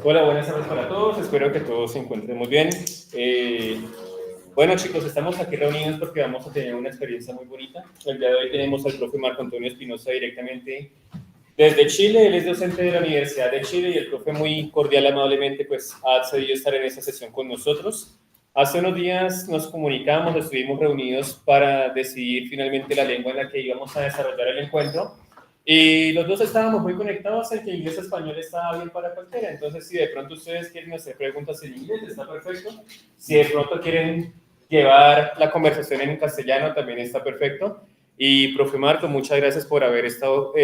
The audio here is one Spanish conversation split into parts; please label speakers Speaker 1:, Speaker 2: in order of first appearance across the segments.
Speaker 1: Hola, buenas tardes para todos. Espero que todos se encuentren muy bien. Bueno, chicos, estamos aquí reunidos porque vamos a tener una experiencia muy bonita. El día de hoy tenemos al profe Marco Antonio Espinosa directamente desde Chile. Él es docente de la Universidad de Chile y el profe muy cordial, amablemente, pues ha accedido a estar en esta sesión con nosotros. Hace unos días nos comunicamos, estuvimos reunidos para decidir finalmente la lengua en la que íbamos a desarrollar el encuentro. Y los dos estábamos muy conectados en que inglés y español estaba bien para cualquiera. Entonces, si de pronto ustedes quieren hacer preguntas en inglés, está perfecto. Si de pronto quieren llevar la conversación en castellano, también está perfecto. Y, profe Marco, muchas gracias por haber estado,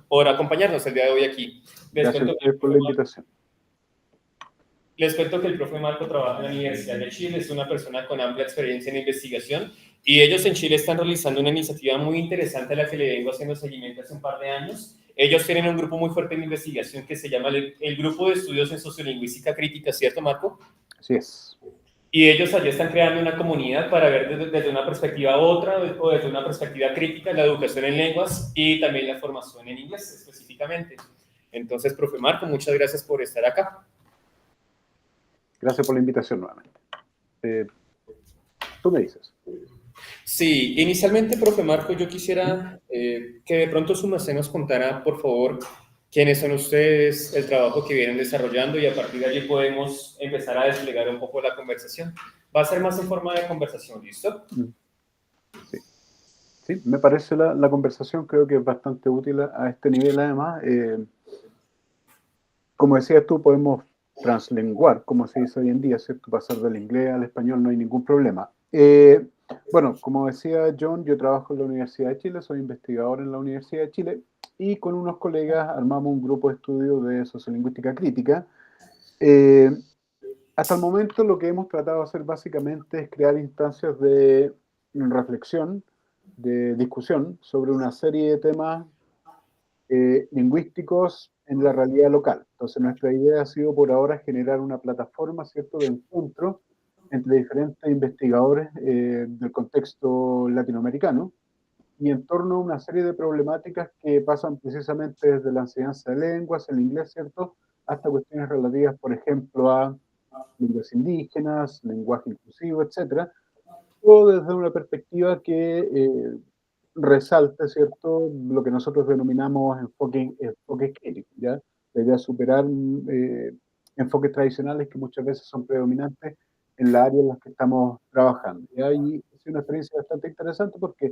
Speaker 1: por acompañarnos el día de hoy aquí.
Speaker 2: Gracias a ustedes por la invitación.
Speaker 1: Les cuento que el profe Marco trabaja en la Universidad de Chile, es una persona con amplia experiencia en investigación y ellos en Chile están realizando una iniciativa muy interesante a la que le vengo haciendo seguimiento hace un par de años. Ellos tienen un grupo muy fuerte en investigación que se llama el Grupo de Estudios en Sociolingüística Crítica, ¿cierto, Marco?
Speaker 2: Así es.
Speaker 1: Y ellos allí están creando una comunidad para ver desde una perspectiva u otra o desde una perspectiva crítica la educación en lenguas y también la formación en inglés específicamente. Entonces, profe Marco, muchas gracias por estar acá.
Speaker 2: Gracias por la invitación nuevamente. Tú me dices.
Speaker 1: Sí, inicialmente, profe Marco, yo quisiera que de pronto su merced nos contara, por favor, quiénes son ustedes, el trabajo que vienen desarrollando y a partir de allí podemos empezar a desplegar un poco la conversación. Va a ser más en forma de conversación, ¿listo?
Speaker 2: Sí, sí, me parece la conversación, creo que es bastante útil a este nivel además. Como decías tú, podemos translenguar, como se dice hoy en día, ¿cierto? Pasar del inglés al español, no hay ningún problema. Bueno, como decía John, yo trabajo en la Universidad de Chile, soy investigador en la Universidad de Chile y con unos colegas armamos un grupo de estudio de sociolingüística crítica. Hasta el momento lo que hemos tratado de hacer básicamente es crear instancias de reflexión, de discusión sobre una serie de temas lingüísticos en la realidad local. Entonces nuestra idea ha sido por ahora generar una plataforma, ¿cierto?, de encuentro entre diferentes investigadores del contexto latinoamericano y en torno a una serie de problemáticas que pasan precisamente desde la enseñanza de lenguas, el inglés, ¿cierto?, hasta cuestiones relativas, por ejemplo, a lenguas indígenas, lenguaje inclusivo, etcétera, todo desde una perspectiva que resalte, ¿cierto?, lo que nosotros denominamos enfoque crítico, ¿ya? La idea es superar enfoques tradicionales que muchas veces son predominantes en la área en la que estamos trabajando, ¿ya? Y es una experiencia bastante interesante porque,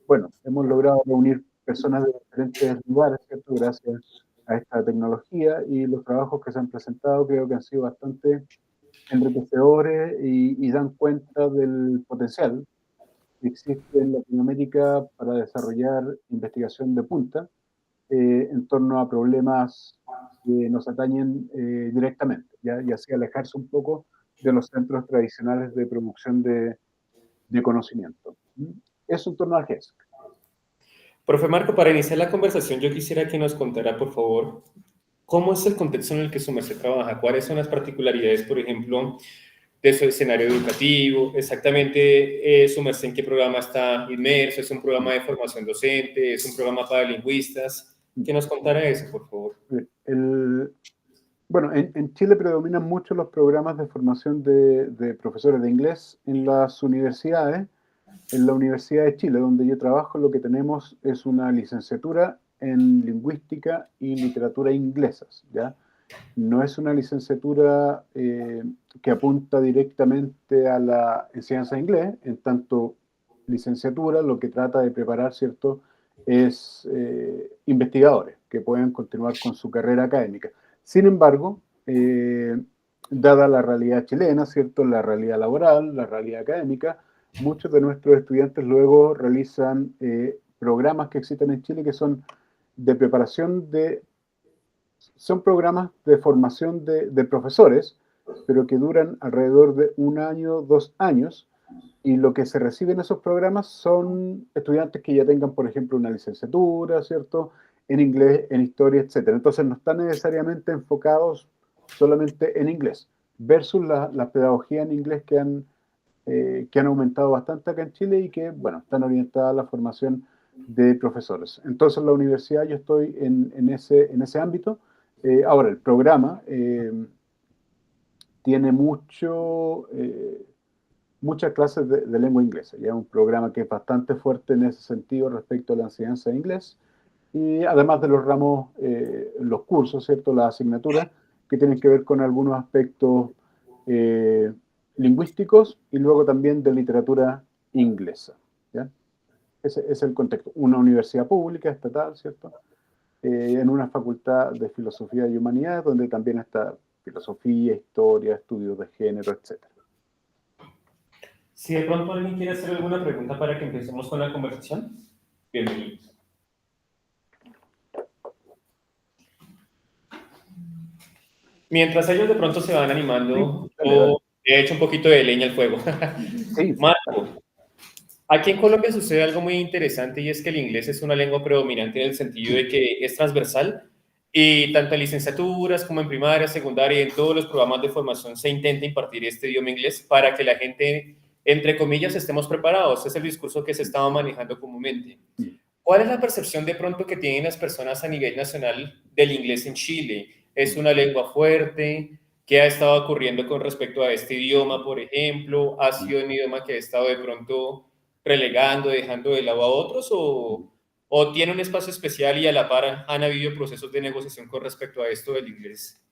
Speaker 2: bueno, hemos logrado reunir personas de diferentes lugares, ¿cierto?, gracias a esta tecnología y los trabajos que se han presentado creo que han sido bastante enriquecedores y dan cuenta del potencial que existe en Latinoamérica para desarrollar investigación de punta en torno a problemas que nos atañen directamente, ¿ya? Y así alejarse un poco de los centros tradicionales de producción de conocimiento. Eso en torno al GESC.
Speaker 1: Profe Marco, para iniciar la conversación, yo quisiera que nos contara, por favor, cómo es el contexto en el que su merced trabaja, cuáles son las particularidades, por ejemplo, de su escenario educativo, exactamente su merced en qué programa está inmerso, es un programa de formación docente, es un programa para lingüistas, que nos contara eso, por favor.
Speaker 2: Bueno, en Chile predominan mucho los programas de formación de profesores de inglés en las universidades. En la Universidad de Chile, donde yo trabajo, lo que tenemos es una licenciatura en lingüística y literatura inglesas, ¿ya? No es una licenciatura que apunta directamente a la enseñanza de inglés, en tanto licenciatura lo que trata de preparar, ¿cierto?, es investigadores que pueden continuar con su carrera académica. Sin embargo, dada la realidad chilena, ¿cierto?, la realidad laboral, la realidad académica, muchos de nuestros estudiantes luego realizan programas que existen en Chile que son de preparación son programas de formación de profesores, pero que duran alrededor de 1 año, 2 años, y lo que se recibe en esos programas son estudiantes que ya tengan, por ejemplo, una licenciatura, ¿cierto?, en inglés, en historia, etc. Entonces no están necesariamente enfocados solamente en inglés, versus la pedagogía en inglés que han aumentado bastante acá en Chile y que, bueno, están orientadas a la formación de profesores. Entonces, la universidad, yo estoy en ese ámbito. Ahora, el programa tiene muchas clases de lengua inglesa. Ya un programa que es bastante fuerte en ese sentido respecto a la enseñanza de inglés. Y además de los ramos, los cursos, ¿cierto? Las asignaturas que tienen que ver con algunos aspectos lingüísticos y luego también de literatura inglesa. ¿Ya? Ese es el contexto. Una universidad pública, estatal, ¿cierto? En una facultad de filosofía y humanidades, donde también está filosofía, historia, estudios de género, etc.
Speaker 1: Si de pronto alguien quiere hacer alguna pregunta para que empecemos con la conversación, bienvenidos. Mientras ellos de pronto se van animando,
Speaker 2: Sí, dale.
Speaker 1: he hecho un poquito de leña al fuego.
Speaker 2: Sí.
Speaker 1: Marco, aquí en Colombia sucede algo muy interesante y es que el inglés es una lengua predominante en el sentido de que es transversal y tanto en licenciaturas como en primaria, secundaria y en todos los programas de formación se intenta impartir este idioma inglés para que la gente, entre comillas, estemos preparados. Es el discurso que se estaba manejando comúnmente. ¿Cuál es la percepción de pronto que tienen las personas a nivel nacional del inglés en Chile? ¿Es una lengua fuerte? ¿Qué ha estado ocurriendo con respecto a este idioma, por ejemplo? ¿Ha sido un idioma que ha estado de pronto relegando, dejando de lado a otros? ¿O tiene un espacio especial y a la par han habido procesos de negociación con respecto a esto del inglés?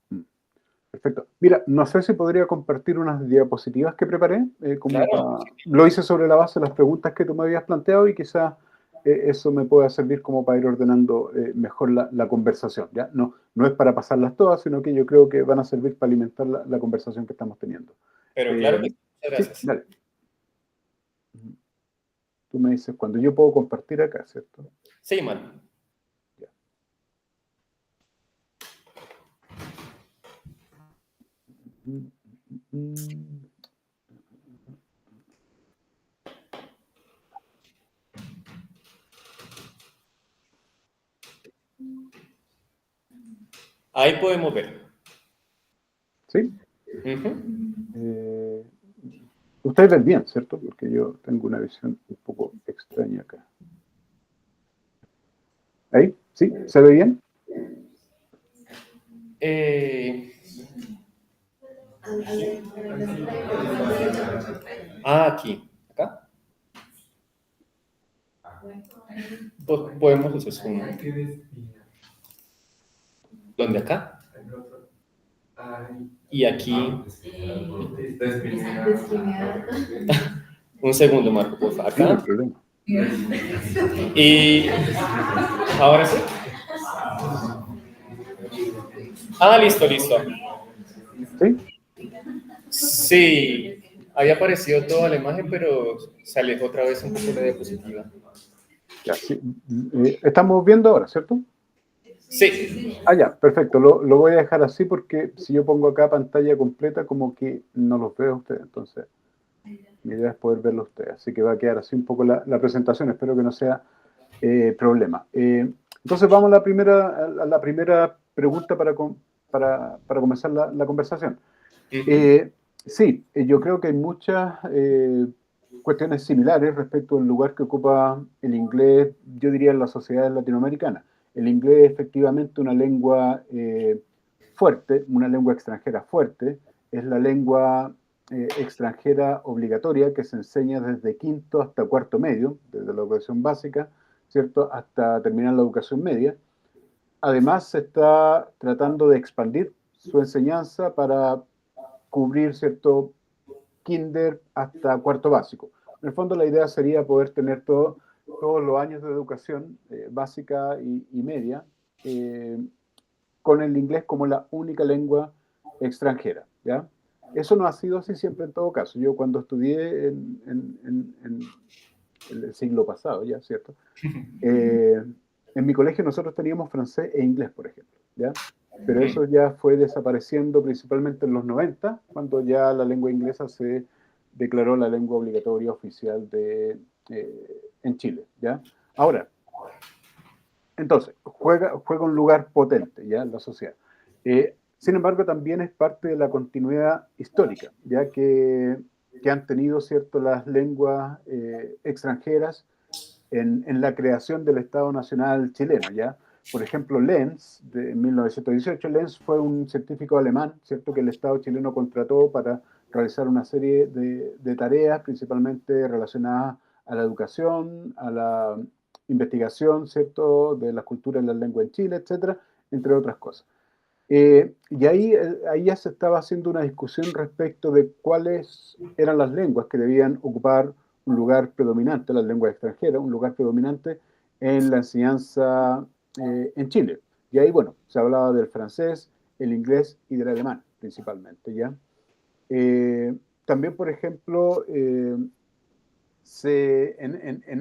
Speaker 2: Perfecto. Mira, no sé si podría compartir unas diapositivas que preparé,
Speaker 1: Claro.
Speaker 2: lo hice sobre la base de las preguntas que tú me habías planteado y quizás eso me pueda servir como para ir ordenando mejor la conversación, ¿ya? No es para pasarlas todas, sino que yo creo que van a servir para alimentar la conversación que estamos teniendo.
Speaker 1: Pero claro que sí. Muchas
Speaker 2: Sí,
Speaker 1: gracias.
Speaker 2: dale. Tú me dices cuando yo puedo compartir acá, ¿cierto?
Speaker 1: Sí, man.
Speaker 2: Ya.
Speaker 1: Ahí podemos ver.
Speaker 2: ¿Sí?
Speaker 1: Uh-huh.
Speaker 2: Ustedes ven bien, ¿cierto? Porque yo tengo una visión un poco extraña acá. ¿Ahí? ¿Sí? ¿Se ve bien?
Speaker 1: Aquí. ¿Acá? Podemos hacer zoom. ¿Dónde? ¿Acá? Y aquí. Un segundo, Marco, por favor.
Speaker 2: Sí, no hay
Speaker 1: Acá.
Speaker 2: problema.
Speaker 1: Y ahora sí. Listo, listo.
Speaker 2: ¿Sí?
Speaker 1: Sí, había aparecido toda la imagen, pero se alejó otra vez un poco la diapositiva.
Speaker 2: Ya, sí. Estamos viendo ahora, ¿cierto?
Speaker 1: Sí.
Speaker 2: Ya, perfecto. Lo voy a dejar así porque si yo pongo acá pantalla completa, como que no los veo a ustedes. Entonces, mi idea es poder verlo a ustedes. Así que va a quedar así un poco la presentación. Espero que no sea problema. Entonces, vamos a la primera pregunta para comenzar la conversación. Sí, yo creo que hay muchas cuestiones similares respecto al lugar que ocupa el inglés, yo diría, en las sociedades latinoamericanas. El inglés es efectivamente una lengua fuerte, una lengua extranjera fuerte, es la lengua extranjera obligatoria que se enseña desde quinto hasta cuarto medio, desde la educación básica, ¿cierto?, hasta terminar la educación media. Además, se está tratando de expandir su enseñanza para cubrir, ¿cierto?, kinder hasta cuarto básico. En el fondo, la idea sería poder tener todos los años de educación básica y media con el inglés como la única lengua extranjera, ¿ya? Eso no ha sido así siempre en todo caso. Yo cuando estudié en el siglo pasado, ya, ¿cierto? En mi colegio nosotros teníamos francés e inglés, por ejemplo, ¿ya? Pero eso ya fue desapareciendo principalmente en los 90, cuando ya la lengua inglesa se declaró la lengua obligatoria oficial en Chile, ¿ya? Ahora, entonces, juega un lugar potente, ¿ya?, en la sociedad. Sin embargo, también es parte de la continuidad histórica, ya que han tenido, ¿cierto?, las lenguas extranjeras en la creación del Estado Nacional chileno, ¿ya? por ejemplo, Lenz, de 1918. Lenz fue un científico alemán, ¿cierto?, que el Estado chileno contrató para realizar una serie de tareas, principalmente relacionadas a la educación, a la investigación, ¿cierto?, de las culturas y las lenguas en Chile, etcétera, entre otras cosas. Y ahí ya se estaba haciendo una discusión respecto de cuáles eran las lenguas que debían ocupar un lugar predominante, las lenguas extranjeras, un lugar predominante en la enseñanza en Chile. Y ahí, bueno, se hablaba del francés, el inglés y del alemán, principalmente, ¿ya? También, por ejemplo, en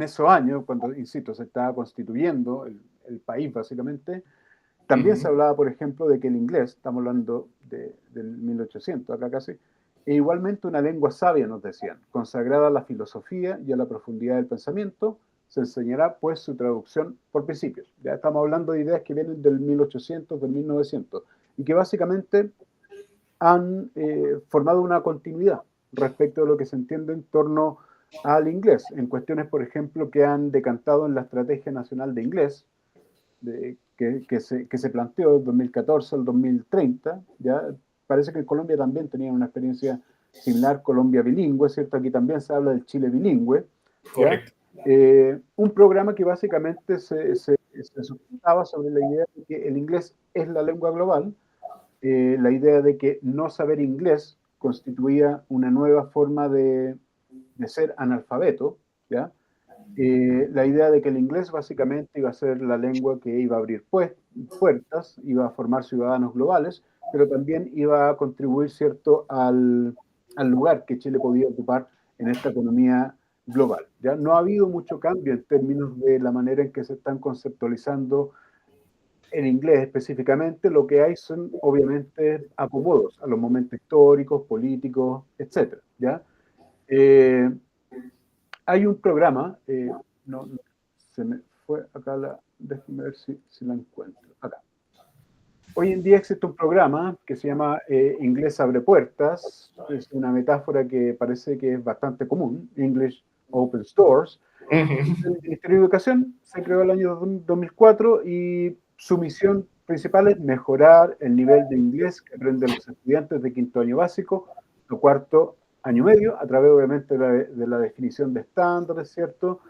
Speaker 2: esos años, cuando, insisto, se estaba constituyendo el país, básicamente, también se hablaba, por ejemplo, de que el inglés, estamos hablando del 1800, acá casi, e igualmente una lengua sabia, nos decían, consagrada a la filosofía y a la profundidad del pensamiento, se enseñará pues su traducción por principios. Ya estamos hablando de ideas que vienen del 1800, del 1900, y que básicamente han formado una continuidad respecto de lo que se entiende en torno al inglés, en cuestiones, por ejemplo, que han decantado en la Estrategia Nacional de Inglés, que se planteó del 2014 al 2030, ¿ya? Parece que en Colombia también tenía una experiencia similar, Colombia bilingüe, ¿cierto? Aquí también se habla del Chile bilingüe, ¿ya? Un programa que básicamente se sustentaba sobre la idea de que el inglés es la lengua global, la idea de que no saber inglés constituía una nueva forma de ser analfabeto, ¿ya? La idea de que el inglés básicamente iba a ser la lengua que iba a abrir puertas, iba a formar ciudadanos globales, pero también iba a contribuir, ¿cierto?, al lugar que Chile podía ocupar en esta economía global. ¿Ya? No ha habido mucho cambio en términos de la manera en que se están conceptualizando el inglés específicamente. Lo que hay son, obviamente, acomodos a los momentos históricos, políticos, etc. ¿Ya? Hay un programa, se me fue acá déjenme ver si la encuentro. Acá. Hoy en día existe un programa que se llama Inglés Abre Puertas. Es una metáfora que parece que es bastante común, English Open Stores. El Ministerio de Educación se creó el año 2004 y su misión principal es mejorar el nivel de inglés que aprenden los estudiantes de quinto año básico o cuarto año medio, a través obviamente de la definición de estándares, ¿cierto?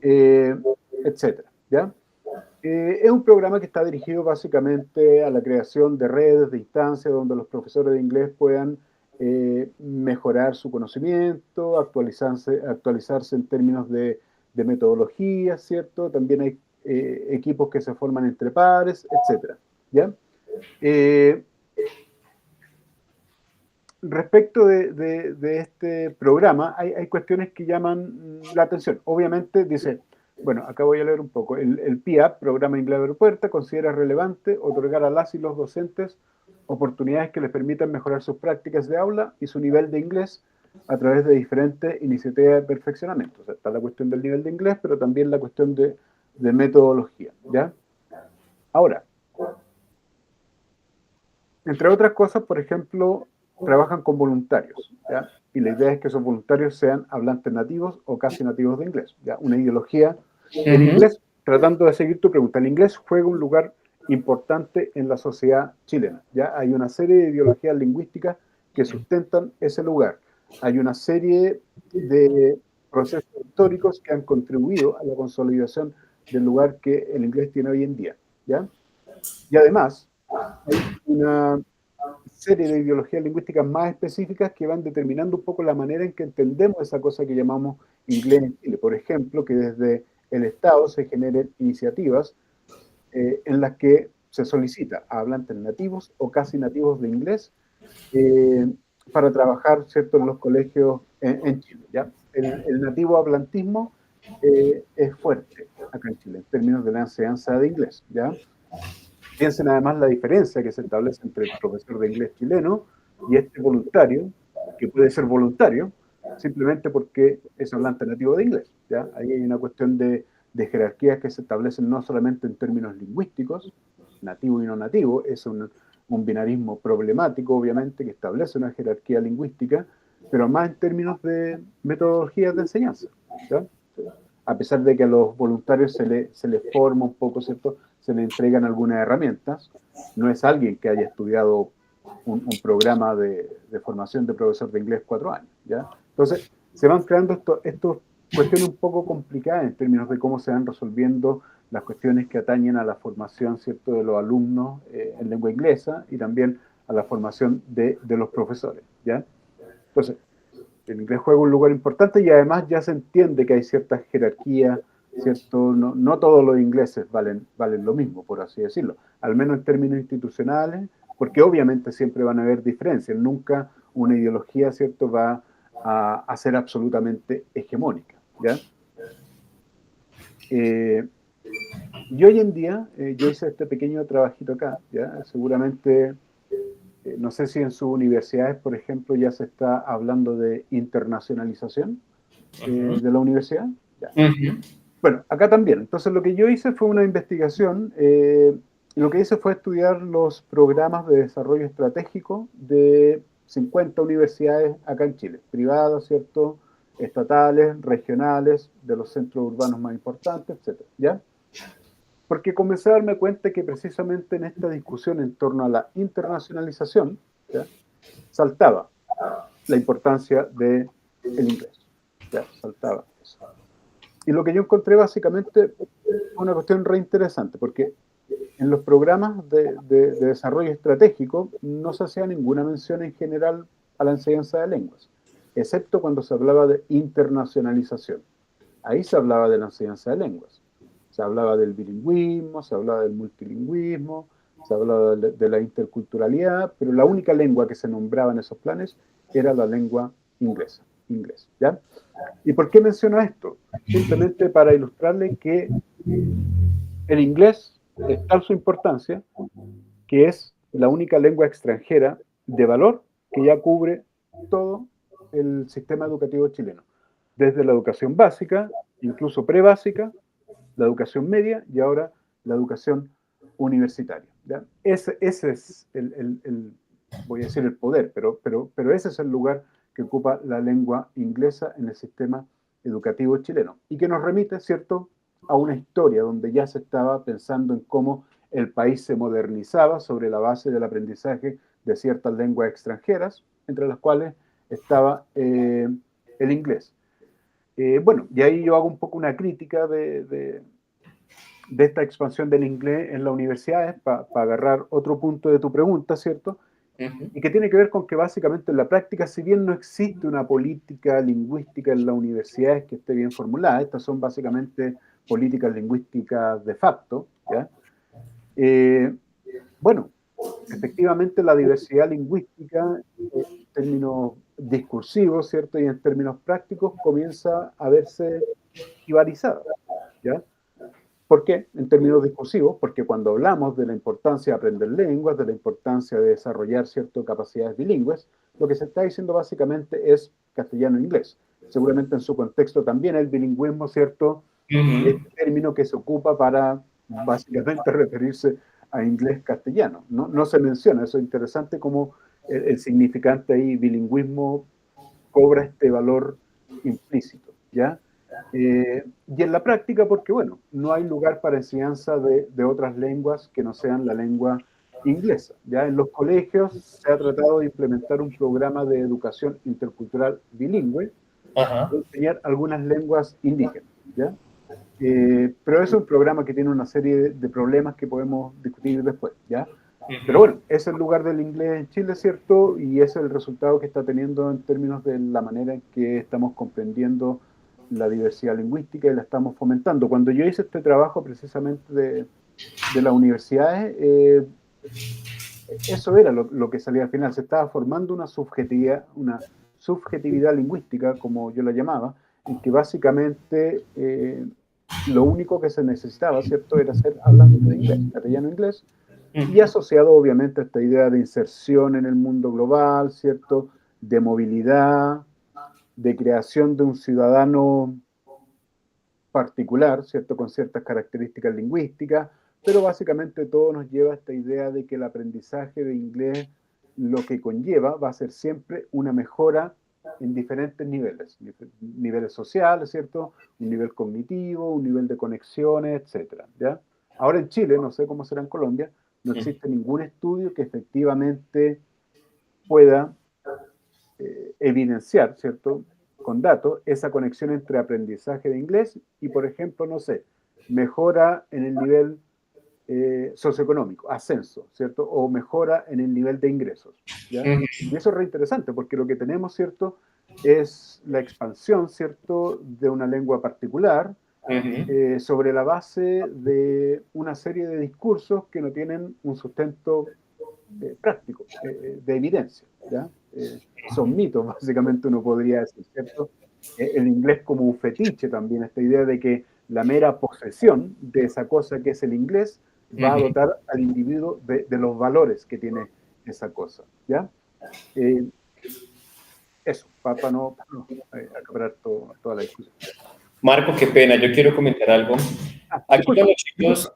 Speaker 2: Etcétera, ¿ya? Es un programa que está dirigido básicamente a la creación de redes, de instancias donde los profesores de inglés puedan mejorar su conocimiento, actualizarse en términos de metodología, ¿cierto? También hay equipos que se forman entre pares, etcétera, ¿ya? Respecto de este programa, hay cuestiones que llaman la atención. Obviamente, dice, bueno, acá voy a leer un poco. El PIAP, Programa Inglés Abre Puertas, considera relevante otorgar a las y los docentes oportunidades que les permitan mejorar sus prácticas de aula y su nivel de inglés a través de diferentes iniciativas de perfeccionamiento. O sea, está la cuestión del nivel de inglés, pero también la cuestión de metodología, ¿ya? Ahora, entre otras cosas, por ejemplo, trabajan con voluntarios, ¿ya? Y la idea es que esos voluntarios sean hablantes nativos o casi nativos de inglés, ¿ya? Una ideología. El inglés, tratando de seguir tu pregunta, el inglés juega un lugar importante en la sociedad chilena, ¿ya? Hay una serie de ideologías lingüísticas que sustentan ese lugar. Hay una serie de procesos históricos que han contribuido a la consolidación del lugar que el inglés tiene hoy en día, ¿ya? Y además, hay una serie de ideologías lingüísticas más específicas que van determinando un poco la manera en que entendemos esa cosa que llamamos inglés en Chile. Por ejemplo, que desde el Estado se generen iniciativas en las que se solicita a hablantes nativos o casi nativos de inglés para trabajar, ¿cierto?, en los colegios en Chile, ¿ya? El nativo hablantismo es fuerte acá en Chile en términos de la enseñanza de inglés, ¿ya? Piensen además la diferencia que se establece entre el profesor de inglés chileno y este voluntario, que puede ser voluntario, simplemente porque es hablante nativo de inglés, ¿ya? Ahí hay una cuestión de jerarquías que se establecen no solamente en términos lingüísticos, nativo y no nativo, es un binarismo problemático, obviamente, que establece una jerarquía lingüística, pero más en términos de metodologías de enseñanza, ¿ya? A pesar de que a los voluntarios se les forma un poco, ¿cierto? se le entregan algunas herramientas. No es alguien que haya estudiado un programa de formación de profesor de inglés 4 años, ¿ya? Entonces, se van creando estos cuestiones un poco complicadas en términos de cómo se van resolviendo las cuestiones que atañen a la formación, ¿cierto?, de los alumnos en lengua inglesa y también a la formación de los profesores, ¿ya? Entonces, el inglés juega un lugar importante y además ya se entiende que hay ciertas jerarquías, ¿cierto? No todos los ingleses valen lo mismo, por así decirlo, al menos en términos institucionales, porque obviamente siempre van a haber diferencias, nunca una ideología, ¿cierto?, va a ser absolutamente hegemónica, ¿ya? Y hoy en día, yo hice este pequeño trabajito acá, ¿ya? Seguramente, no sé si en sus universidades, por ejemplo, ya se está hablando de internacionalización de la universidad. Ya. Bueno, acá también. Entonces, lo que yo hice fue una investigación. Lo que hice fue estudiar los programas de desarrollo estratégico de 50 universidades acá en Chile, privadas, ¿cierto?, estatales, regionales, de los centros urbanos más importantes, etcétera, ¿ya? Porque comencé a darme cuenta que precisamente en esta discusión en torno a la internacionalización, ¿ya?, saltaba la importancia del inglés, ¿ya? Saltaba eso. Y lo que yo encontré básicamente fue una cuestión re interesante, porque en los programas de desarrollo estratégico no se hacía ninguna mención en general a la enseñanza de lenguas, excepto cuando se hablaba de internacionalización. Ahí se hablaba de la enseñanza de lenguas. Se hablaba del bilingüismo, se hablaba del multilingüismo, se hablaba de la interculturalidad, pero la única lengua que se nombraba en esos planes era la lengua inglesa, inglés, ¿ya? ¿Y por qué menciono esto? Simplemente para ilustrarle que el inglés es tal su importancia que es la única lengua extranjera de valor que ya cubre todo el sistema educativo chileno, desde la educación básica, incluso prebásica, la educación media y ahora la educación universitaria, ¿ya? Ese es voy a decir el poder, pero ese es el lugar que ocupa la lengua inglesa en el sistema educativo chileno y que nos remite, ¿cierto?, a una historia donde ya se estaba pensando en cómo el país se modernizaba sobre la base del aprendizaje de ciertas lenguas extranjeras, entre las cuales estaba el inglés. Bueno, y ahí yo hago un poco una crítica de esta expansión del inglés en las universidades para agarrar otro punto de tu pregunta, ¿cierto? Y que tiene que ver con que básicamente en la práctica, si bien no existe una política lingüística en las universidades que esté bien formulada, estas son básicamente políticas lingüísticas de facto, ¿ya? Bueno, efectivamente la diversidad lingüística en términos discursivos, ¿cierto? Y en términos prácticos comienza a verse jibarizada, ¿ya? ¿Por qué? En términos discursivos, porque cuando hablamos de la importancia de aprender lenguas, de la importancia de desarrollar ciertas capacidades bilingües, lo que se está diciendo básicamente es castellano-inglés. Seguramente en su contexto también el bilingüismo, ¿cierto? Es un término que se ocupa para básicamente referirse a inglés-castellano. No se menciona, eso es interesante como el significante ahí, bilingüismo, cobra este valor implícito, ¿ya? Y en la práctica, porque bueno, no hay lugar para enseñanza de otras lenguas que no sean la lengua inglesa. Ya en los colegios se ha tratado de implementar un programa de educación intercultural bilingüe para enseñar algunas lenguas indígenas, ¿ya? Pero es un programa que tiene una serie de problemas que podemos discutir después, ¿ya? Pero bueno, es el lugar del inglés en Chile, ¿cierto? Y es el resultado que está teniendo en términos de la manera en que estamos comprendiendo la diversidad lingüística y la estamos fomentando. Cuando yo hice este trabajo precisamente de las universidades, eso era lo que salía al final. Se estaba formando una subjetividad lingüística, como yo la llamaba, en que básicamente lo único que se necesitaba, ¿cierto?, era ser hablante de inglés, castellano-inglés, y asociado obviamente a esta idea de inserción en el mundo global, ¿cierto?, de movilidad, de creación de un ciudadano particular, ¿cierto?, con ciertas características lingüísticas, pero básicamente todo nos lleva a esta idea de que el aprendizaje de inglés lo que conlleva va a ser siempre una mejora en diferentes niveles, niveles sociales, ¿cierto?, un nivel cognitivo, un nivel de conexiones, etcétera, ¿ya? Ahora en Chile, no sé cómo será en Colombia, no existe ningún estudio que efectivamente pueda evidenciar, ¿cierto?, con datos, esa conexión entre aprendizaje de inglés y, por ejemplo, no sé, mejora en el nivel socioeconómico, ascenso, ¿cierto? O mejora en el nivel de ingresos, ¿ya? Y eso es re interesante porque lo que tenemos, ¿cierto?, es la expansión, ¿cierto?, de una lengua particular sobre la base de una serie de discursos que no tienen un sustento práctico, de evidencia, ¿ya? Son mitos, básicamente uno podría decir, ¿cierto? El inglés como un fetiche también, esta idea de que la mera posesión de esa cosa que es el inglés va a dotar al individuo de los valores que tiene esa cosa, ¿ya? Eh, Eso, para no acaparar toda la discusión.
Speaker 1: Marco, qué pena, yo quiero comentar algo. Aquí con
Speaker 2: Disculpa,
Speaker 1: los chicos...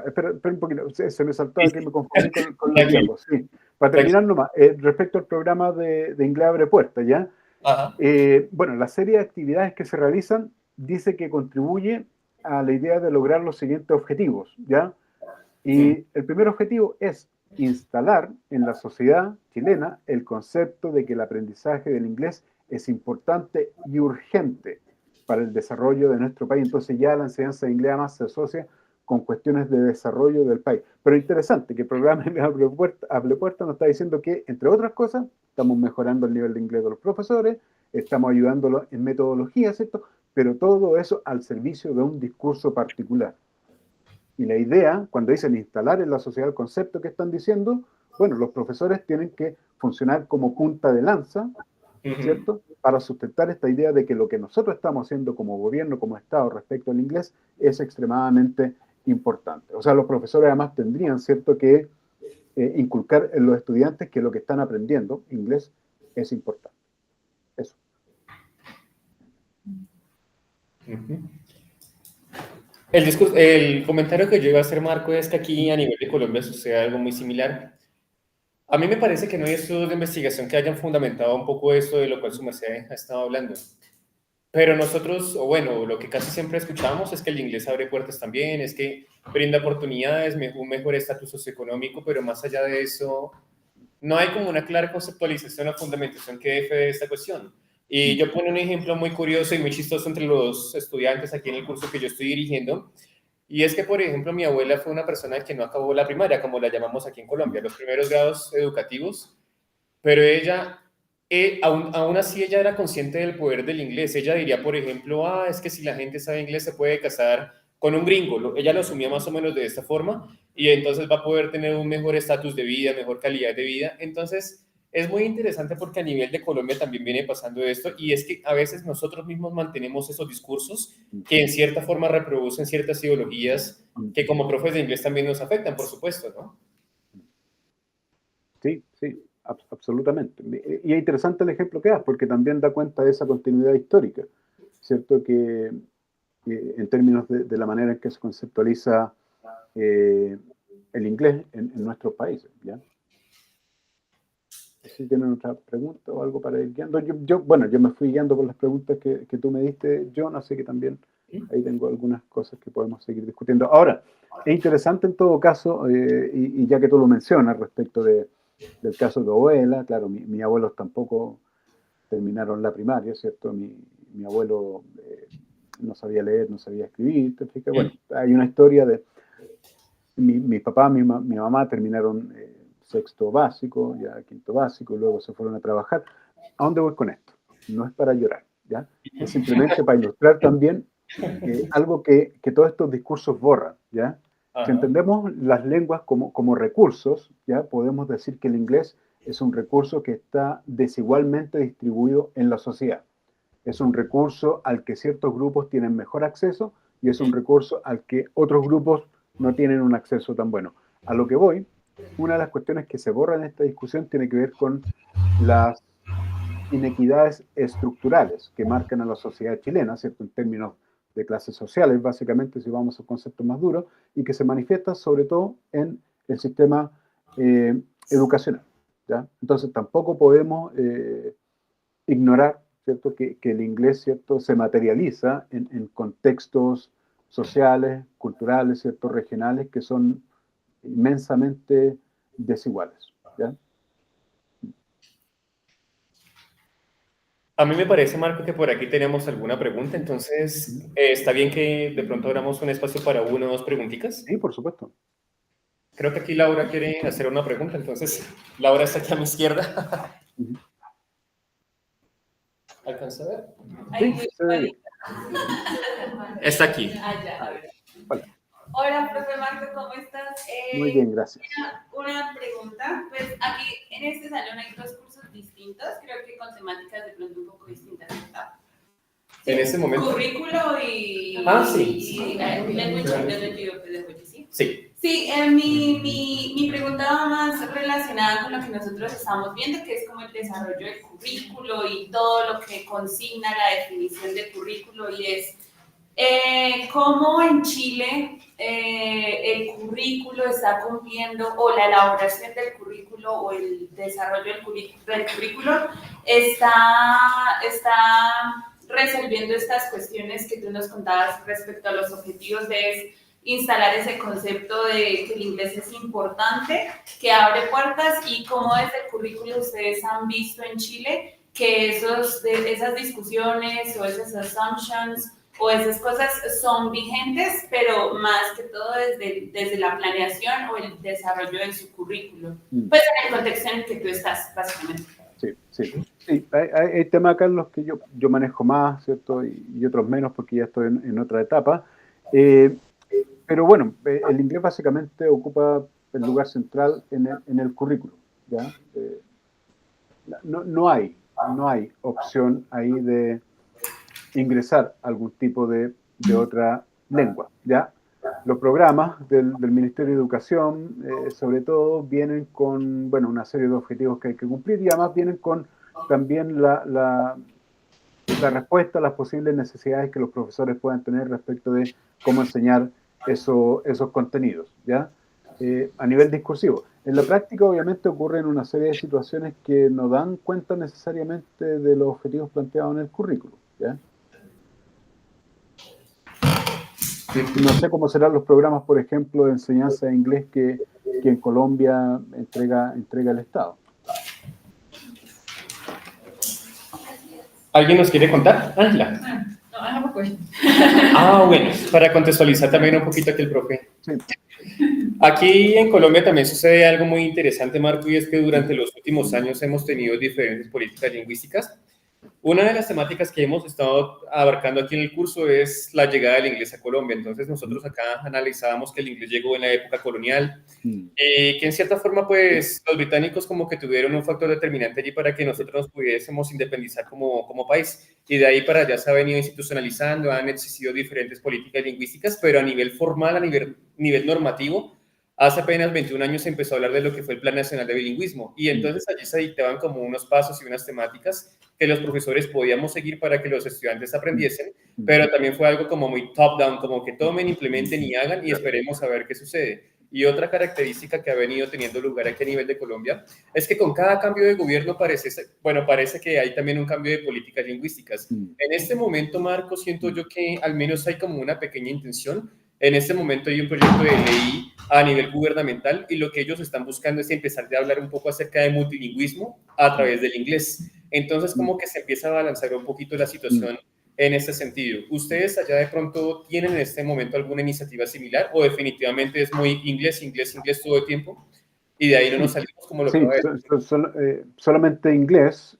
Speaker 2: espera un poquito, se me saltó
Speaker 1: Sí,
Speaker 2: aquí,
Speaker 1: sí,
Speaker 2: me confundí con los
Speaker 1: tranquilo,
Speaker 2: diapos, sí. Para
Speaker 1: tranquilo.
Speaker 2: terminar nomás, respecto al programa de Inglés Abre Puertas, ¿ya?
Speaker 1: Ajá.
Speaker 2: Bueno, la serie de actividades que se realizan dice que contribuye a la idea de lograr los siguientes objetivos, ¿ya? Y el primer objetivo es instalar en la sociedad chilena el concepto de que el aprendizaje del inglés es importante y urgente para el desarrollo de nuestro país. Entonces ya la enseñanza de inglés además se asocia con cuestiones de desarrollo del país. Pero interesante que el programa Abre Puerta nos está diciendo que, entre otras cosas, estamos mejorando el nivel de inglés de los profesores, estamos ayudándolos en metodología, ¿cierto? Pero todo eso al servicio de un discurso particular. Y la idea, cuando dicen instalar en la sociedad el concepto que están diciendo, bueno, los profesores tienen que funcionar como punta de lanza, ¿cierto?, para sustentar esta idea de que lo que nosotros estamos haciendo como gobierno, como Estado respecto al inglés es extremadamente importante. O sea, los profesores además tendrían, ¿cierto?, que inculcar en los estudiantes que lo que están aprendiendo, inglés, es importante. Eso.
Speaker 1: El comentario que yo iba a hacer, Marco, es que aquí a nivel de Colombia sucede algo muy similar. A mí me parece que no hay estudios de investigación que hayan fundamentado un poco eso de lo cual su merced ha estado hablando. Pero nosotros, o bueno, lo que casi siempre escuchamos es que el inglés abre puertas también, es que brinda oportunidades, un mejor estatus socioeconómico, pero más allá de eso, no hay como una clara conceptualización o fundamentación que dé fe de esta cuestión. Y yo pongo un ejemplo muy curioso y muy chistoso entre los estudiantes aquí en el curso que yo estoy dirigiendo, y es que, por ejemplo, mi abuela fue una persona que no acabó la primaria, como la llamamos aquí en Colombia, los primeros grados educativos, pero ella, aún así, ella era consciente del poder del inglés. Ella diría, por ejemplo, es que si la gente sabe inglés se puede casar con un gringo. Ella lo asumía más o menos de esta forma y entonces va a poder tener un mejor estatus de vida, mejor calidad de vida. Entonces, es muy interesante porque a nivel de Colombia también viene pasando esto y es que a veces nosotros mismos mantenemos esos discursos que en cierta forma reproducen ciertas ideologías que como profes de inglés también nos afectan, por supuesto, ¿no?
Speaker 2: Sí, sí, absolutamente. Y es interesante el ejemplo que das, porque también da cuenta de esa continuidad histórica, ¿cierto? Que en términos de la manera en que se conceptualiza eh, el inglés en nuestros países, ¿ya? Si tienen otra pregunta o algo para ir guiando. Bueno, yo me fui guiando por las preguntas que tú me diste, John, así que también ahí tengo algunas cosas que podemos seguir discutiendo. Ahora, es interesante en todo caso, y ya que tú lo mencionas respecto del caso de abuela, claro, mis abuelos tampoco terminaron la primaria, ¿cierto? Mi abuelo no sabía leer, no sabía escribir, ¿te fijas? Bueno, hay una historia de mi papá, mi mamá terminaron sexto básico, ya quinto básico, luego se fueron a trabajar. ¿A dónde voy con esto? No es para llorar, ¿ya? Es simplemente para ilustrar también algo que todos estos discursos borran, ¿ya? Si
Speaker 1: Ajá.
Speaker 2: entendemos las lenguas como recursos, ¿ya? Podemos decir que el inglés es un recurso que está desigualmente distribuido en la sociedad. Es un recurso al que ciertos grupos tienen mejor acceso y es un recurso al que otros grupos no tienen un acceso tan bueno. A lo que voy, una de las cuestiones que se borra en esta discusión tiene que ver con las inequidades estructurales que marcan a la sociedad chilena, ¿cierto? En términos de clases sociales, básicamente, si vamos a conceptos más duros, y que se manifiesta sobre todo en el sistema educacional, ¿ya? Entonces tampoco podemos ignorar, ¿cierto?, que el inglés, ¿cierto?, se materializa en contextos sociales, culturales, culturales, ¿cierto? Regionales, que son inmensamente desiguales, ¿ya?
Speaker 1: A mí me parece, Marco, que por aquí tenemos alguna pregunta, entonces, ¿está bien que de pronto abramos un espacio para una o dos preguntitas?
Speaker 2: Sí, por supuesto.
Speaker 1: Creo que aquí Laura quiere hacer una pregunta, entonces, Laura está aquí a mi izquierda.
Speaker 2: Ujú.
Speaker 1: ¿Alcanza a ver?
Speaker 2: Sí, se ve bien.
Speaker 1: Está aquí.
Speaker 2: Ah, ya. Vale.
Speaker 3: Hola, profe Marco, ¿cómo estás?
Speaker 2: Muy bien, gracias.
Speaker 3: Una pregunta, pues aquí en este salón hay dos cursos distintos, creo que con temáticas de pronto un poco distintas, ¿verdad?
Speaker 1: En este momento.
Speaker 3: Currículo y...
Speaker 1: Sí.
Speaker 3: Language, ¿sí?
Speaker 1: Sí.
Speaker 3: Sí, mi pregunta va más relacionada con lo que nosotros estamos viendo, que es como el desarrollo del currículo y todo lo que consigna la definición de currículo, y es cómo en Chile el currículo está cumpliendo, o la elaboración del currículo o el desarrollo del currículo está resolviendo estas cuestiones que tú nos contabas respecto a los objetivos de instalar ese concepto de que el inglés es importante, que abre puertas, y cómo desde el currículo ustedes han visto en Chile que esas discusiones o esas assumptions o esas cosas son vigentes, pero más que todo desde la planeación o el desarrollo de su currículo. Pues en el contexto en el que tú estás, básicamente.
Speaker 2: Sí. Hay temas acá en los que yo manejo más, ¿cierto? Y otros menos porque ya estoy en otra etapa. Pero bueno, el inglés básicamente ocupa el lugar central en el currículo, ¿ya? No hay opción ahí de ingresar algún tipo de otra lengua, ¿ya? Los programas del Ministerio de Educación, sobre todo, vienen con, bueno, una serie de objetivos que hay que cumplir, y además vienen con también la respuesta a las posibles necesidades que los profesores puedan tener respecto de cómo enseñar esos contenidos, ¿ya? A nivel discursivo. En la práctica, obviamente, ocurren una serie de situaciones que no dan cuenta necesariamente de los objetivos planteados en el currículo, ¿ya? No sé cómo serán los programas, por ejemplo, de enseñanza de inglés que en Colombia entrega el Estado.
Speaker 1: ¿Alguien nos quiere contar? Ángela. Bueno, para contextualizar también un poquito aquí el profe.
Speaker 2: Sí.
Speaker 1: Aquí en Colombia también sucede algo muy interesante, Marco, y es que durante los últimos años hemos tenido diferentes políticas lingüísticas. Una de las temáticas que hemos estado abarcando aquí en el curso es la llegada del inglés a Colombia. Entonces nosotros acá analizábamos que el inglés llegó en la época colonial, que en cierta forma pues los británicos como que tuvieron un factor determinante allí para que nosotros nos pudiésemos independizar como país, y de ahí para allá se ha venido institucionalizando, han existido diferentes políticas lingüísticas, pero a nivel formal, a nivel normativo, hace apenas 21 años se empezó a hablar de lo que fue el Plan Nacional de Bilingüismo, y entonces allí se dictaban como unos pasos y unas temáticas que los profesores podíamos seguir para que los estudiantes aprendiesen, pero también fue algo como muy top-down, como que tomen, implementen y hagan y esperemos a ver qué sucede. Y otra característica que ha venido teniendo lugar aquí a nivel de Colombia es que con cada cambio de gobierno parece que hay también un cambio de políticas lingüísticas. En este momento, Marco, siento yo que al menos hay como una pequeña intención. En este momento hay un proyecto de ley a nivel gubernamental y lo que ellos están buscando es empezar a hablar un poco acerca de multilingüismo a través del inglés. Entonces, como que se empieza a balancear un poquito la situación en este sentido. ¿Ustedes allá de pronto tienen en este momento alguna iniciativa similar o definitivamente es muy inglés todo el tiempo y de ahí no nos salimos como lo que va a decir?
Speaker 2: Solamente inglés.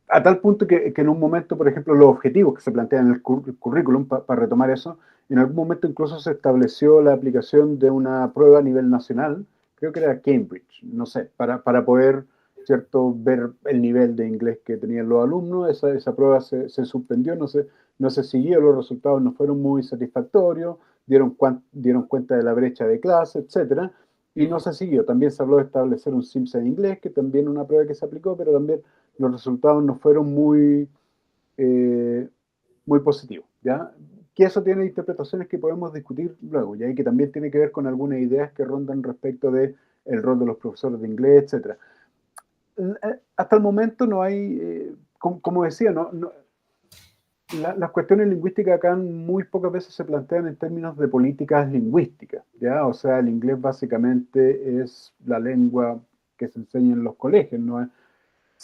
Speaker 2: A tal punto que en un momento, por ejemplo, los objetivos que se plantean en el currículum, para retomar eso, en algún momento incluso se estableció la aplicación de una prueba a nivel nacional, creo que era Cambridge, no sé, para poder, ¿cierto?, ver el nivel de inglés que tenían los alumnos. Esa prueba se suspendió, no se siguió, los resultados no fueron muy satisfactorios, dieron cuenta de la brecha de clase, etcétera, y no se siguió. También se habló de establecer un SIMS en inglés, que también una prueba que se aplicó, pero también los resultados no fueron muy positivos, ¿ya? Que eso tiene interpretaciones que podemos discutir luego, ¿ya? Y que también tiene que ver con algunas ideas que rondan respecto de el rol de los profesores de inglés, etc. Hasta el momento no hay, como decía, las cuestiones lingüísticas acá muy pocas veces se plantean en términos de políticas lingüísticas, ¿ya? O sea, el inglés básicamente es la lengua que se enseña en los colegios, ¿no?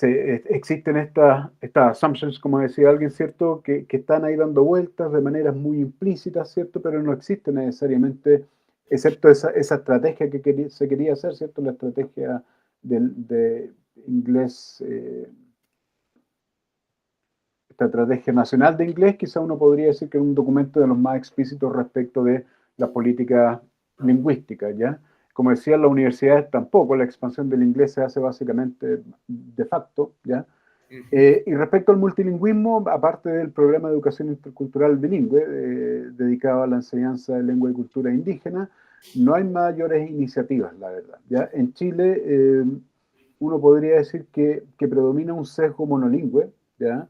Speaker 2: Existen estas assumptions, como decía alguien, ¿cierto?, que están ahí dando vueltas de maneras muy implícitas, ¿cierto?, pero no existe necesariamente, excepto esa estrategia que se quería hacer, ¿cierto?, la estrategia de inglés, esta estrategia nacional de inglés, quizá uno podría decir que es un documento de los más explícitos respecto de las políticas lingüísticas, ¿ya? Como decía, en las universidades tampoco, la expansión del inglés se hace básicamente de facto, ¿ya? Y respecto al multilingüismo, aparte del programa de educación intercultural bilingüe, dedicado a la enseñanza de lengua y cultura indígena, no hay mayores iniciativas, la verdad, ¿ya? En Chile, uno podría decir que predomina un sesgo monolingüe, ¿ya?,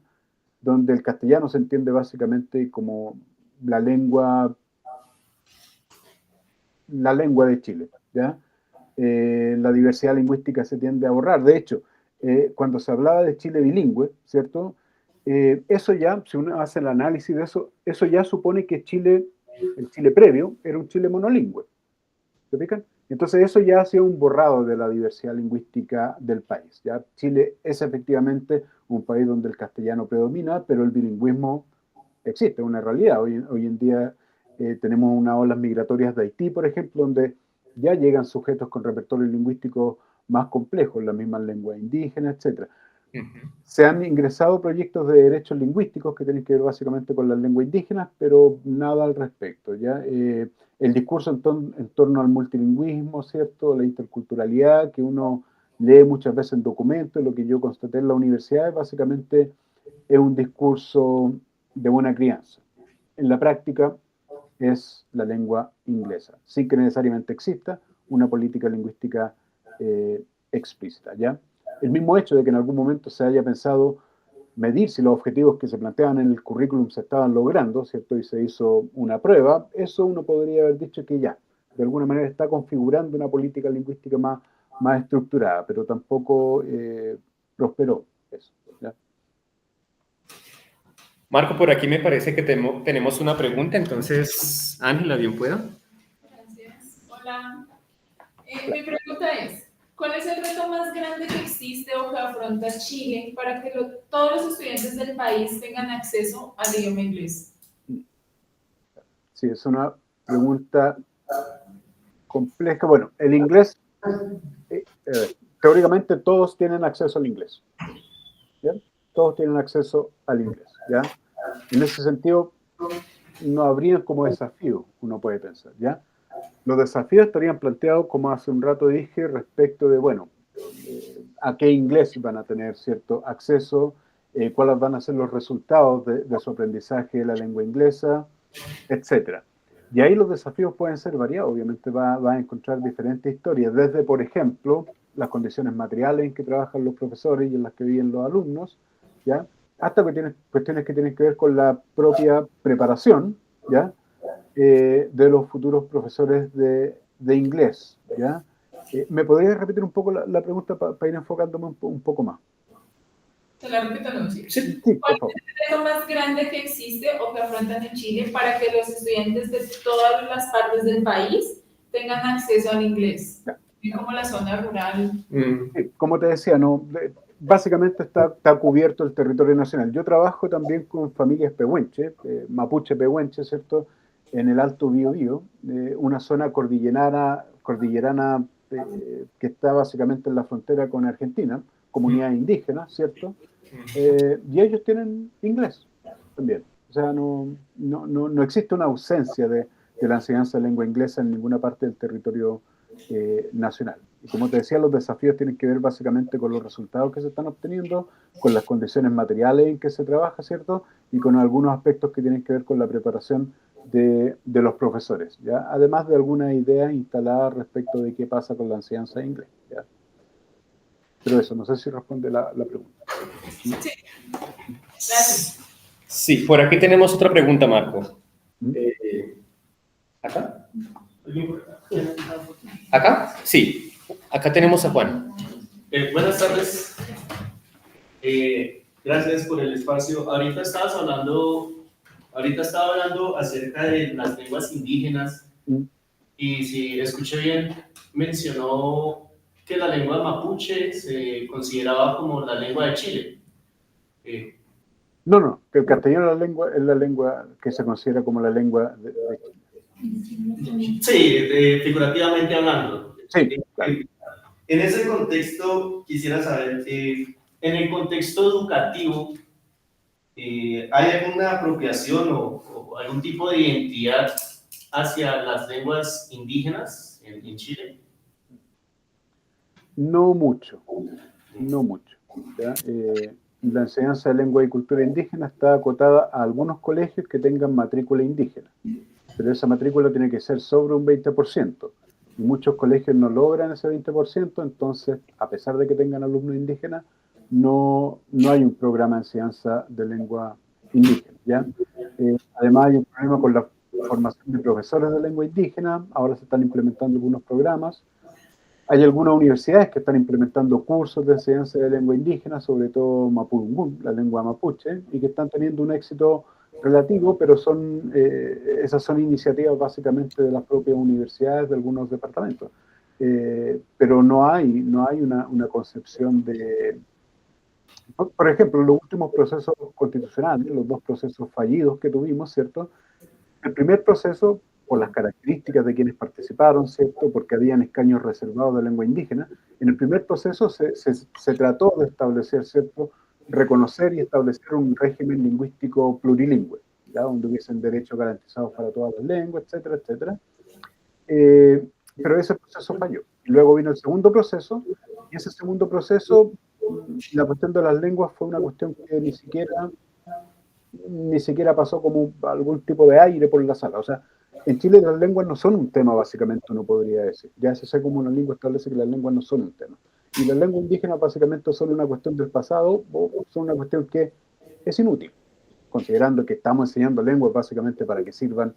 Speaker 2: donde el castellano se entiende básicamente como la lengua de Chile, ¿ya? La diversidad lingüística se tiende a borrar. De hecho, cuando se hablaba de Chile bilingüe, ¿cierto? Eso ya, si uno hace el análisis de eso, eso ya supone que Chile, el Chile previo, era un Chile monolingüe. ¿Se fijan? Entonces eso ya ha sido un borrado de la diversidad lingüística del país, ¿ya? Chile es efectivamente un país donde el castellano predomina, pero el bilingüismo existe, es una realidad. Hoy en día tenemos unas olas migratorias de Haití, por ejemplo, donde ya llegan sujetos con repertorio lingüístico más complejos, las mismas lenguas indígenas, etc. Se han ingresado proyectos de derechos lingüísticos que tienen que ver básicamente con las lenguas indígenas, pero nada al respecto, ¿ya? El discurso en torno al multilingüismo, ¿cierto?, la interculturalidad, que uno lee muchas veces en documentos, lo que yo constaté en la universidad, básicamente es un discurso de buena crianza. En la práctica es la lengua inglesa, sin que necesariamente exista una política lingüística explícita, ¿ya? El mismo hecho de que en algún momento se haya pensado medir si los objetivos que se planteaban en el currículum se estaban logrando, ¿cierto?, y se hizo una prueba, eso uno podría haber dicho que ya, de alguna manera está configurando una política lingüística más estructurada, pero tampoco prosperó eso, ¿ya?
Speaker 1: Marco, por aquí me parece que tenemos una pregunta, entonces, Ángela, bien pueda.
Speaker 3: Gracias. Hola. Mi pregunta es, ¿cuál es el reto más grande que existe o que afronta Chile para que todos los estudiantes del país tengan acceso al idioma inglés?
Speaker 2: Sí, es una pregunta compleja. Bueno, el inglés, teóricamente todos tienen acceso al inglés, ¿ya? Todos tienen acceso al inglés, ¿ya? En ese sentido, no habría como desafío, uno puede pensar, ¿ya? Los desafíos estarían planteados, como hace un rato dije, respecto de, bueno, a qué inglés van a tener cierto acceso, cuáles van a ser los resultados de su aprendizaje de la lengua inglesa, etcétera. Y ahí los desafíos pueden ser variados, obviamente va a encontrar diferentes historias, desde, por ejemplo, las condiciones materiales en que trabajan los profesores y en las que viven los alumnos, ¿ya?, hasta cuestiones que tienen que ver con la propia preparación, ¿ya?, de los futuros profesores de inglés, ¿ya? ¿Me podrías repetir un poco la pregunta para ir enfocándome un poco más?
Speaker 3: ¿Te la repito? No, sí.
Speaker 2: Sí,
Speaker 3: ¿Cuál
Speaker 2: por
Speaker 3: es
Speaker 2: favor.
Speaker 3: el reto más grande que existe o que afrontan en Chile para que los estudiantes de todas las partes del país tengan acceso al inglés? Como la zona rural.
Speaker 2: Sí, como te decía, no, básicamente está cubierto el territorio nacional. Yo trabajo también con familias pehuenches, mapuche pehuenche, ¿cierto?, en el Alto Biobío, una zona cordillerana que está básicamente en la frontera con Argentina, comunidad indígena, ¿cierto? Y ellos tienen inglés también. O sea, no existe una ausencia de la enseñanza de lengua inglesa en ninguna parte del territorio nacional. Y como te decía, los desafíos tienen que ver básicamente con los resultados que se están obteniendo, con las condiciones materiales en que se trabaja, ¿cierto?, y con algunos aspectos que tienen que ver con la preparación de los profesores, ¿ya?, además de algunas ideas instaladas respecto de qué pasa con la enseñanza de inglés, ¿ya? Pero eso, no sé si responde la pregunta.
Speaker 3: Sí, gracias.
Speaker 1: Sí, por aquí tenemos otra pregunta, Marco.
Speaker 2: ¿Mm?
Speaker 1: ¿Acá? ¿Acá? Sí. Acá tenemos a Juan.
Speaker 4: Buenas tardes. Gracias por el espacio. Ahorita estaba hablando acerca de las lenguas indígenas y si escuché bien, mencionó que la lengua mapuche se consideraba como la lengua de Chile.
Speaker 2: No, que el castellano es la lengua que se considera como la lengua de
Speaker 4: Sí, figurativamente hablando.
Speaker 2: Sí, claro.
Speaker 4: En ese contexto, quisiera saber, en el contexto educativo, ¿hay alguna apropiación o algún tipo de identidad hacia las lenguas indígenas en Chile?
Speaker 2: No mucho, ¿ya? La enseñanza de lengua y cultura indígena está acotada a algunos colegios que tengan matrícula indígena, pero esa matrícula tiene que ser sobre un 20%, y muchos colegios no logran ese 20%, entonces, a pesar de que tengan alumnos indígenas, no hay un programa de enseñanza de lengua indígena, ¿ya? Además hay un problema con la formación de profesores de lengua indígena, ahora se están implementando algunos programas. Hay algunas universidades que están implementando cursos de enseñanza de lengua indígena, sobre todo mapudungún, la lengua mapuche, y que están teniendo un éxito relativo, pero esas son iniciativas básicamente de las propias universidades de algunos departamentos. Pero no hay una concepción de... Por ejemplo, los últimos procesos constitucionales, los 2 procesos fallidos que tuvimos, ¿cierto? El primer proceso, por las características de quienes participaron, ¿cierto? Porque habían escaños reservados de lengua indígena, en el primer proceso se trató de establecer, ¿cierto? Reconocer y establecer un régimen lingüístico plurilingüe, ¿ya? Donde hubiesen derechos garantizados para todas las lenguas, etcétera, etcétera. Pero ese proceso falló. Y luego vino el segundo proceso, y ese segundo proceso, la cuestión de las lenguas fue una cuestión que ni siquiera pasó como algún tipo de aire por la sala. O sea, en Chile las lenguas no son un tema, básicamente, uno podría decir. Ya se como una lengua establece que las lenguas no son un tema. Y las lenguas indígenas, básicamente, son una cuestión del pasado, o son una cuestión que es inútil, considerando que estamos enseñando lenguas básicamente para que sirvan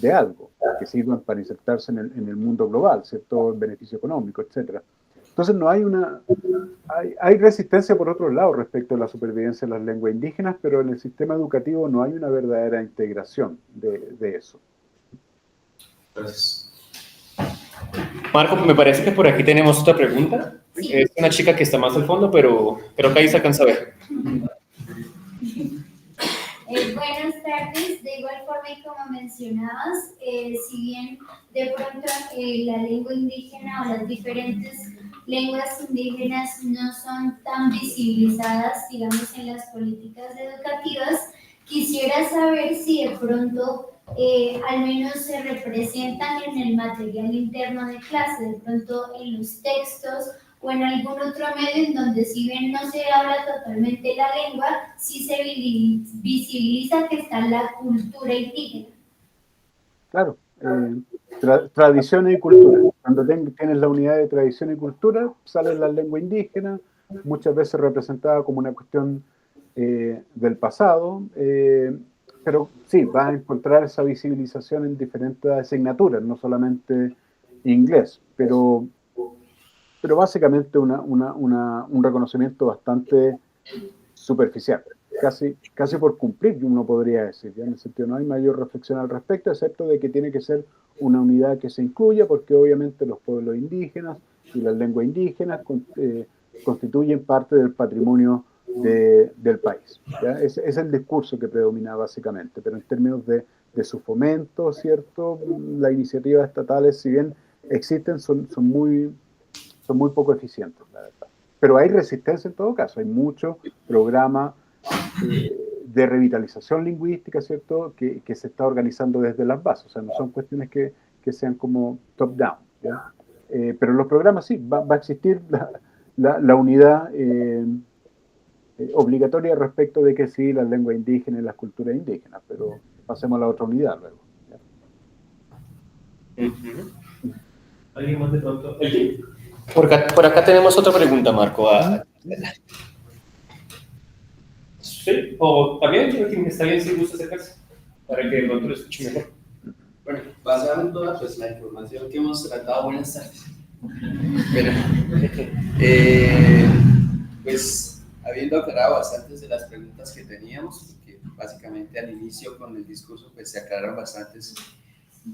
Speaker 2: de algo, que sirvan para insertarse en el mundo global, ¿cierto? Beneficio económico, etcétera. Entonces no hay resistencia por otro lado respecto a la supervivencia de las lenguas indígenas, pero en el sistema educativo no hay una verdadera integración de eso.
Speaker 4: Gracias.
Speaker 1: Marco, me parece que por aquí tenemos otra pregunta. Sí. Es una chica que está más al fondo, pero creo que ahí se alcanza a ver.
Speaker 5: Buenas tardes. De igual forma, y como mencionabas, si bien de pronto la lengua indígena o las diferentes lenguas indígenas no son tan visibilizadas, digamos, en las políticas educativas, quisiera saber si de pronto al menos se representan en el material interno de clase, de pronto en los textos o en algún otro medio en donde, si bien no se habla totalmente la lengua, sí se visibiliza que está la cultura indígena.
Speaker 2: Claro, tradiciones y cultura. Cuando tienes la unidad de tradición y cultura, sale la lengua indígena, muchas veces representada como una cuestión del pasado, pero sí, vas a encontrar esa visibilización en diferentes asignaturas, no solamente inglés, pero básicamente un reconocimiento bastante superficial, casi por cumplir, uno podría decir, ¿ya? En el sentido no hay mayor reflexión al respecto, excepto de que tiene que ser una unidad que se incluya, porque obviamente los pueblos indígenas y las lenguas indígenas constituyen parte del patrimonio del país, ¿ya? Es el discurso que predomina básicamente, pero en términos de su fomento, ¿cierto? Las iniciativas estatales, si bien existen, son muy poco eficientes, la verdad. Pero hay resistencia en todo caso, hay muchos programas de revitalización lingüística, ¿cierto?, que se está organizando desde las bases, o sea, no son cuestiones que sean como top-down, ¿ya? Pero en los programas sí, va a existir la unidad obligatoria respecto de que sí, las lenguas indígenas y las culturas indígenas, pero pasemos a la otra unidad luego, ¿ya?
Speaker 1: ¿Alguien más de pronto? Por acá tenemos otra pregunta, Marco. Sí, o también, está bien si gusta acercarse, para que el otro lo escuche mejor.
Speaker 6: Bueno, basado en toda pues, la información que hemos tratado, buenas tardes. Pero, pues habiendo aclarado bastantes de las preguntas que teníamos, que básicamente al inicio con el discurso pues se aclararon bastantes,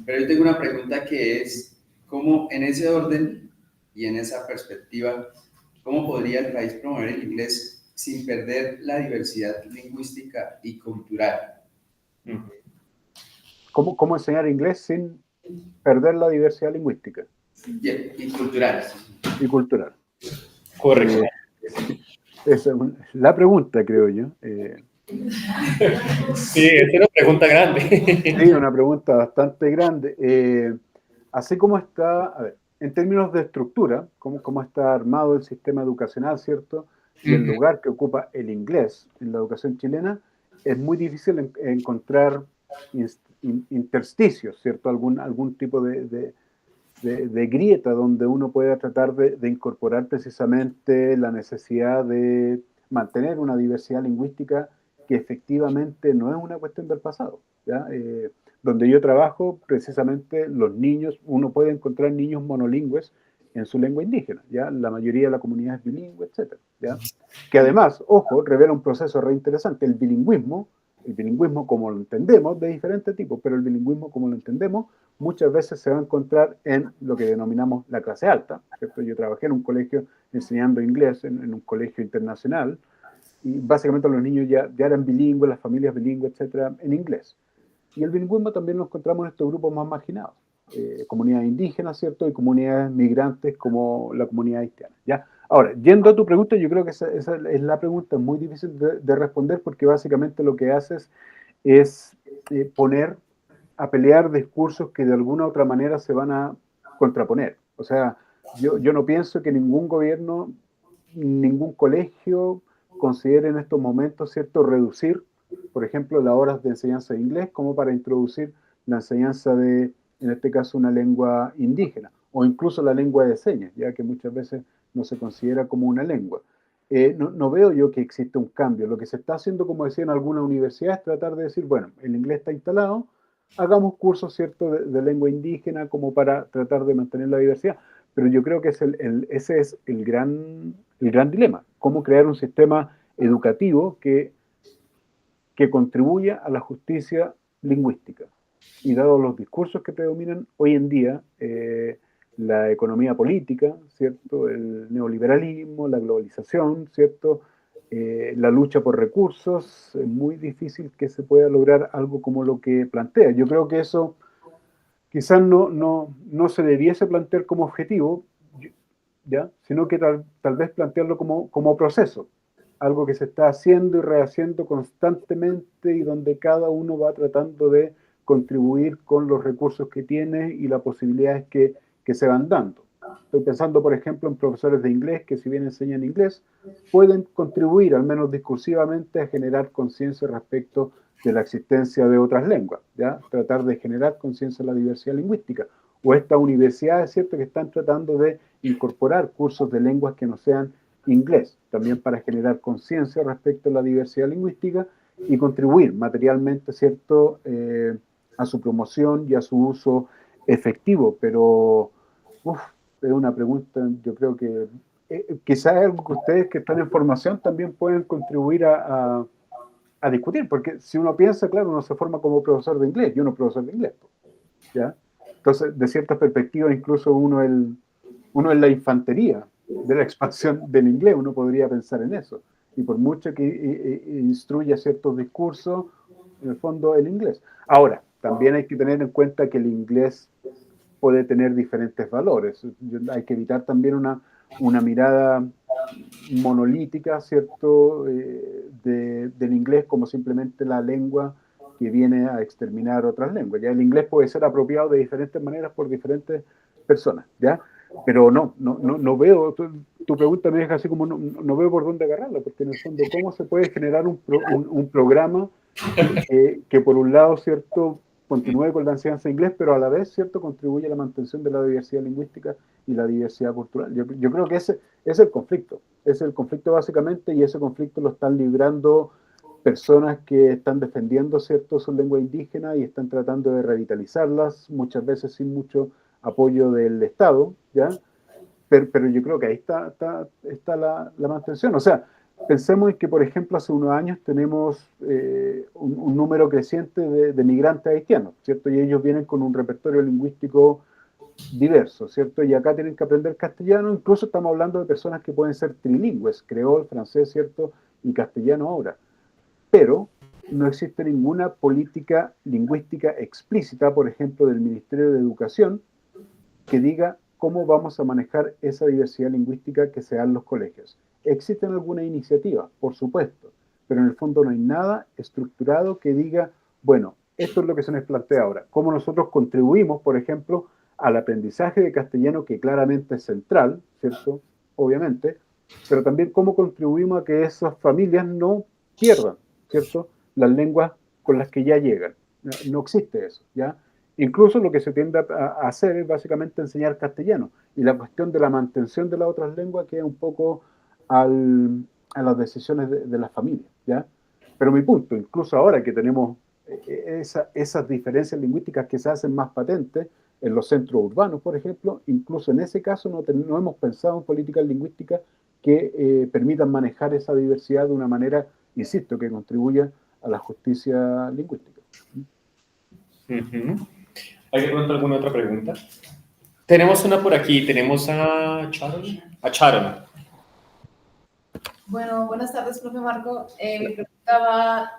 Speaker 6: pero yo tengo una pregunta que es, ¿cómo en ese orden y en esa perspectiva, cómo podría el país promover el inglés sin perder la diversidad lingüística y cultural?
Speaker 2: ¿Cómo enseñar inglés sin perder la diversidad lingüística?
Speaker 6: Y cultural.
Speaker 2: Y cultural.
Speaker 1: Correcto.
Speaker 2: Esa es la pregunta, creo yo.
Speaker 1: Sí, es una pregunta grande.
Speaker 2: Sí, una pregunta bastante grande. Así como está, a ver, en términos de estructura, cómo está armado el sistema educacional, ¿cierto? Y el lugar que ocupa el inglés en la educación chilena, es muy difícil encontrar intersticios, ¿cierto? Algún tipo de grieta donde uno pueda tratar de incorporar precisamente la necesidad de mantener una diversidad lingüística que efectivamente no es una cuestión del pasado, ¿ya? Donde yo trabajo, precisamente los niños, uno puede encontrar niños monolingües en su lengua indígena, ¿ya? La mayoría de la comunidad es bilingüe, etcétera, ¿ya? Que además, ojo, revela un proceso re interesante, el bilingüismo como lo entendemos, de diferentes tipos, pero el bilingüismo como lo entendemos, muchas veces se va a encontrar en lo que denominamos la clase alta, ¿cierto? Yo trabajé en un colegio enseñando inglés, en un colegio internacional, y básicamente los niños ya eran bilingües, las familias bilingües, etcétera, en inglés. Y el bilingüismo también lo encontramos en estos grupos más marginados, comunidades indígenas, ¿cierto? Y comunidades migrantes como la comunidad haitiana, ¿ya? Ahora, yendo a tu pregunta, yo creo que esa es la pregunta muy difícil de responder porque básicamente lo que haces es poner a pelear discursos que de alguna u otra manera se van a contraponer. O sea, yo no pienso que ningún gobierno, ningún colegio considere en estos momentos, ¿cierto?, reducir, por ejemplo, las horas de enseñanza de inglés como para introducir la enseñanza de, en este caso, una lengua indígena, o incluso la lengua de señas, ya que muchas veces no se considera como una lengua. No veo yo que exista un cambio. Lo que se está haciendo, como decía en algunas universidades, es tratar de decir, bueno, el inglés está instalado, hagamos cursos, ¿cierto?, de lengua indígena como para tratar de mantener la diversidad. Pero yo creo que ese es el gran dilema, cómo crear un sistema educativo que contribuya a la justicia lingüística. Y dado los discursos que predominan hoy en día, la economía política, ¿cierto?, el neoliberalismo, la globalización, ¿cierto?, la lucha por recursos, es muy difícil que se pueda lograr algo como lo que plantea. Yo creo que eso quizás no se debiese plantear como objetivo, ¿ya?, sino que tal vez plantearlo como proceso, algo que se está haciendo y rehaciendo constantemente y donde cada uno va tratando de contribuir con los recursos que tiene y las posibilidades que se van dando. Estoy pensando, por ejemplo, en profesores de inglés que, si bien enseñan inglés, pueden contribuir, al menos discursivamente, a generar conciencia respecto de la existencia de otras lenguas, ¿ya? Tratar de generar conciencia de la diversidad lingüística. O estas universidades, ¿cierto?, que están tratando de incorporar cursos de lenguas que no sean inglés, también para generar conciencia respecto a la diversidad lingüística y contribuir materialmente, ¿cierto?, a su promoción y a su uso efectivo. Pero es una pregunta, yo creo que quizás es algo que ustedes que están en formación también pueden contribuir a discutir, porque si uno piensa, claro, uno se forma como profesor de inglés, yo no profesor de inglés, ¿ya? Entonces, de ciertas perspectivas, incluso uno es la infantería de la expansión del inglés, uno podría pensar en eso. Y por mucho que instruya ciertos discursos, en el fondo el inglés. Ahora, también hay que tener en cuenta que el inglés puede tener diferentes valores. Hay que evitar también una mirada monolítica, ¿cierto?, del inglés como simplemente la lengua que viene a exterminar otras lenguas. Ya el inglés puede ser apropiado de diferentes maneras por diferentes personas, ¿ya? Pero no veo, tu pregunta me deja así como no veo por dónde agarrarla, porque en el fondo, ¿cómo se puede generar un programa que por un lado, ¿cierto?, continúe con la enseñanza de inglés, pero a la vez, ¿cierto?, contribuye a la mantención de la diversidad lingüística y la diversidad cultural? Yo creo que ese es el conflicto. Es el conflicto básicamente, y ese conflicto lo están librando personas que están defendiendo, ¿cierto?, su lengua indígena y están tratando de revitalizarlas, muchas veces sin mucho apoyo del Estado, ¿ya? Pero yo creo que ahí está la mantención. O sea, Pensemos en que, por ejemplo, hace unos años tenemos un número creciente de migrantes haitianos, ¿cierto? Y ellos vienen con un repertorio lingüístico diverso, ¿cierto? Y acá tienen que aprender castellano, incluso estamos hablando de personas que pueden ser trilingües, creol, francés, ¿cierto? Y castellano ahora. Pero no existe ninguna política lingüística explícita, por ejemplo, del Ministerio de Educación, que diga cómo vamos a manejar esa diversidad lingüística que se da en los colegios. Existen algunas iniciativas, por supuesto, pero en el fondo no hay nada estructurado que diga, bueno, esto es lo que se nos plantea ahora. Cómo nosotros contribuimos, por ejemplo, al aprendizaje de castellano, que claramente es central, ¿cierto? Obviamente, pero también cómo contribuimos a que esas familias no pierdan, ¿cierto? Las lenguas con las que ya llegan. No existe eso, ¿ya? Incluso lo que se tiende a hacer es básicamente enseñar castellano. Y la cuestión de la mantención de las otras lenguas queda un poco a las decisiones de las familias, ¿ya? Pero mi punto, incluso ahora que tenemos esas diferencias lingüísticas que se hacen más patentes en los centros urbanos, por ejemplo, incluso en ese caso no hemos pensado en políticas lingüísticas que permitan manejar esa diversidad de una manera, insisto, que contribuya a la justicia lingüística.
Speaker 1: ¿Hay de pronto alguna otra pregunta? Tenemos una por aquí, tenemos a Sharon. A Sharon.
Speaker 7: Bueno, buenas tardes, profe Marco. Mi pregunta va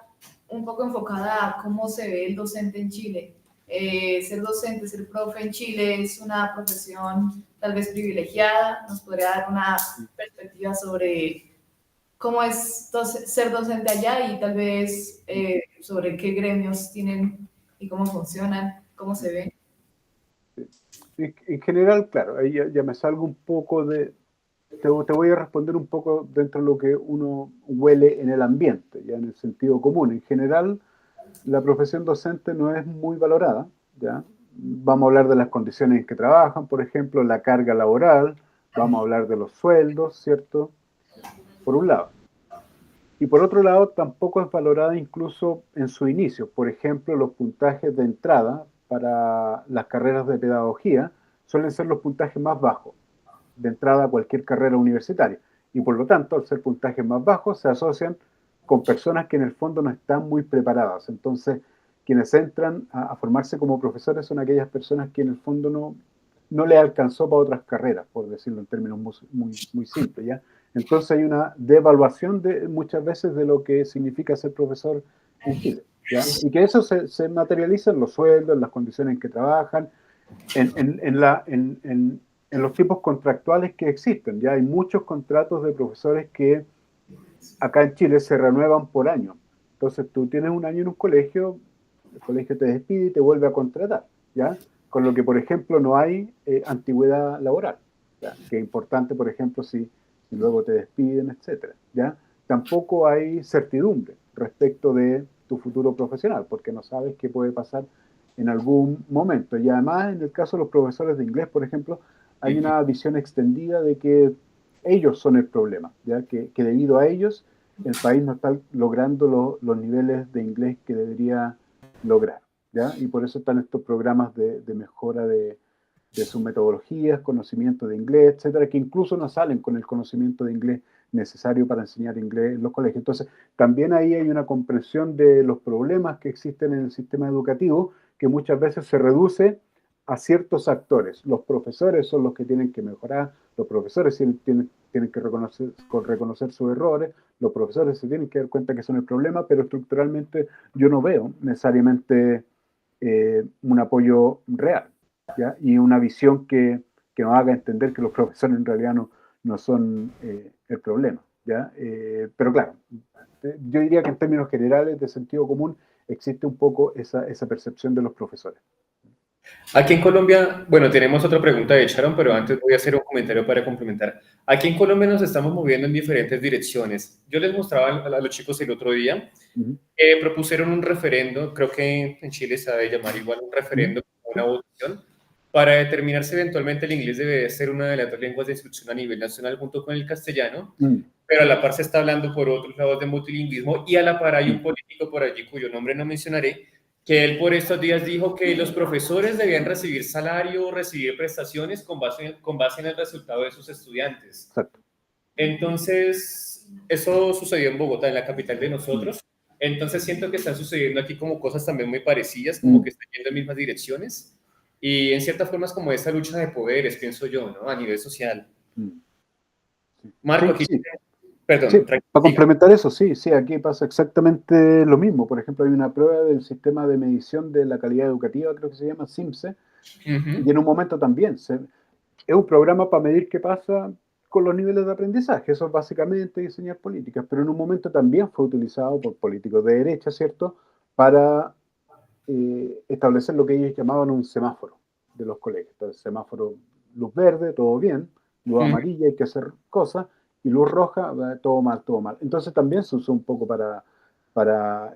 Speaker 7: un poco enfocada a cómo se ve el docente en Chile. Ser docente, ser profe en Chile es una profesión tal vez privilegiada. ¿Nos podría dar una perspectiva sobre cómo es ser docente allá y tal vez sobre qué gremios tienen y cómo funcionan, cómo se ven?
Speaker 2: En general, claro, ahí ya me salgo un poco de... Te voy a responder un poco dentro de lo que uno huele en el ambiente, ya en el sentido común. En general, la profesión docente no es muy valorada, ¿ya? Vamos a hablar de las condiciones en que trabajan, por ejemplo, la carga laboral, vamos a hablar de los sueldos, ¿cierto? Por un lado. Y por otro lado, tampoco es valorada incluso en su inicio. Por ejemplo, los puntajes de entrada para las carreras de pedagogía suelen ser los puntajes más bajos de entrada a cualquier carrera universitaria. Y por lo tanto, al ser puntajes más bajos, se asocian con personas que en el fondo no están muy preparadas. Entonces, quienes entran a formarse como profesores son aquellas personas que en el fondo no le alcanzó para otras carreras, por decirlo en términos muy simples, ¿ya? Entonces hay una devaluación muchas veces de lo que significa ser profesor en Chile, ¿ya? Y que eso se materializa en los sueldos, en las condiciones en que trabajan, en los tipos contractuales que existen. Ya hay muchos contratos de profesores que acá en Chile se renuevan por año. Entonces tú tienes un año en un colegio, el colegio te despide y te vuelve a contratar, ¿ya? Con lo que, por ejemplo, no hay antigüedad laboral, ¿ya? Que es importante, por ejemplo, si luego te despiden, etcétera, ¿ya? Tampoco hay certidumbre respecto de tu futuro profesional, porque no sabes qué puede pasar en algún momento. Y además, en el caso de los profesores de inglés, por ejemplo, hay una visión extendida de que ellos son el problema, ¿ya? Que debido a ellos el país no está logrando los niveles de inglés que debería lograr, ¿ya? Y por eso están estos programas de mejora de sus metodologías, conocimiento de inglés, etcétera, que incluso no salen con el conocimiento de inglés necesario para enseñar inglés en los colegios. Entonces, también ahí hay una comprensión de los problemas que existen en el sistema educativo, que muchas veces se reduce a ciertos actores. Los profesores son los que tienen que mejorar, los profesores tienen que reconocer sus errores, los profesores se tienen que dar cuenta que son el problema, pero estructuralmente yo no veo necesariamente un apoyo real, ¿ya? Y una visión que nos haga entender que los profesores en realidad no son el problema, ¿ya? Pero claro, yo diría que en términos generales de sentido común existe un poco esa percepción de los profesores.
Speaker 1: Aquí en Colombia, bueno, tenemos otra pregunta de Sharon, pero antes voy a hacer un comentario para complementar. Aquí en Colombia nos estamos moviendo en diferentes direcciones. Yo les mostraba a los chicos el otro día, propusieron un referendo, creo que en Chile se debe llamar igual un referendo, una votación, para determinar si eventualmente el inglés debe ser una de las dos lenguas de instrucción a nivel nacional junto con el castellano, pero a la par se está hablando por otros lados de multilingüismo y a la par hay un político por allí cuyo nombre no mencionaré, que él por estos días dijo que los profesores debían recibir salario o recibir prestaciones con base en el resultado de sus estudiantes.
Speaker 2: Exacto.
Speaker 1: Entonces, eso sucedió en Bogotá, en la capital de nosotros. Entonces siento que están sucediendo aquí como cosas también muy parecidas, como que están yendo en mismas direcciones. Y en cierta forma es como esa lucha de poderes, pienso yo, ¿no? A nivel social. Marco, aquí,
Speaker 2: Sí,
Speaker 1: perdón,
Speaker 2: sí, para
Speaker 1: siga.
Speaker 2: complementar eso, sí, sí, aquí pasa exactamente lo mismo. Por ejemplo, hay una prueba del sistema de medición de la calidad educativa, creo que se llama SIMSE, y en un momento también es un programa para medir qué pasa con los niveles de aprendizaje. Eso es básicamente diseñar políticas, pero en un momento también fue utilizado por políticos de derecha, ¿cierto?, para establecer lo que ellos llamaban un semáforo de los colegios. Entonces, semáforo, luz verde, todo bien, luz amarilla, hay que hacer cosas, y luz roja, todo mal, todo mal. Entonces también se usó un poco para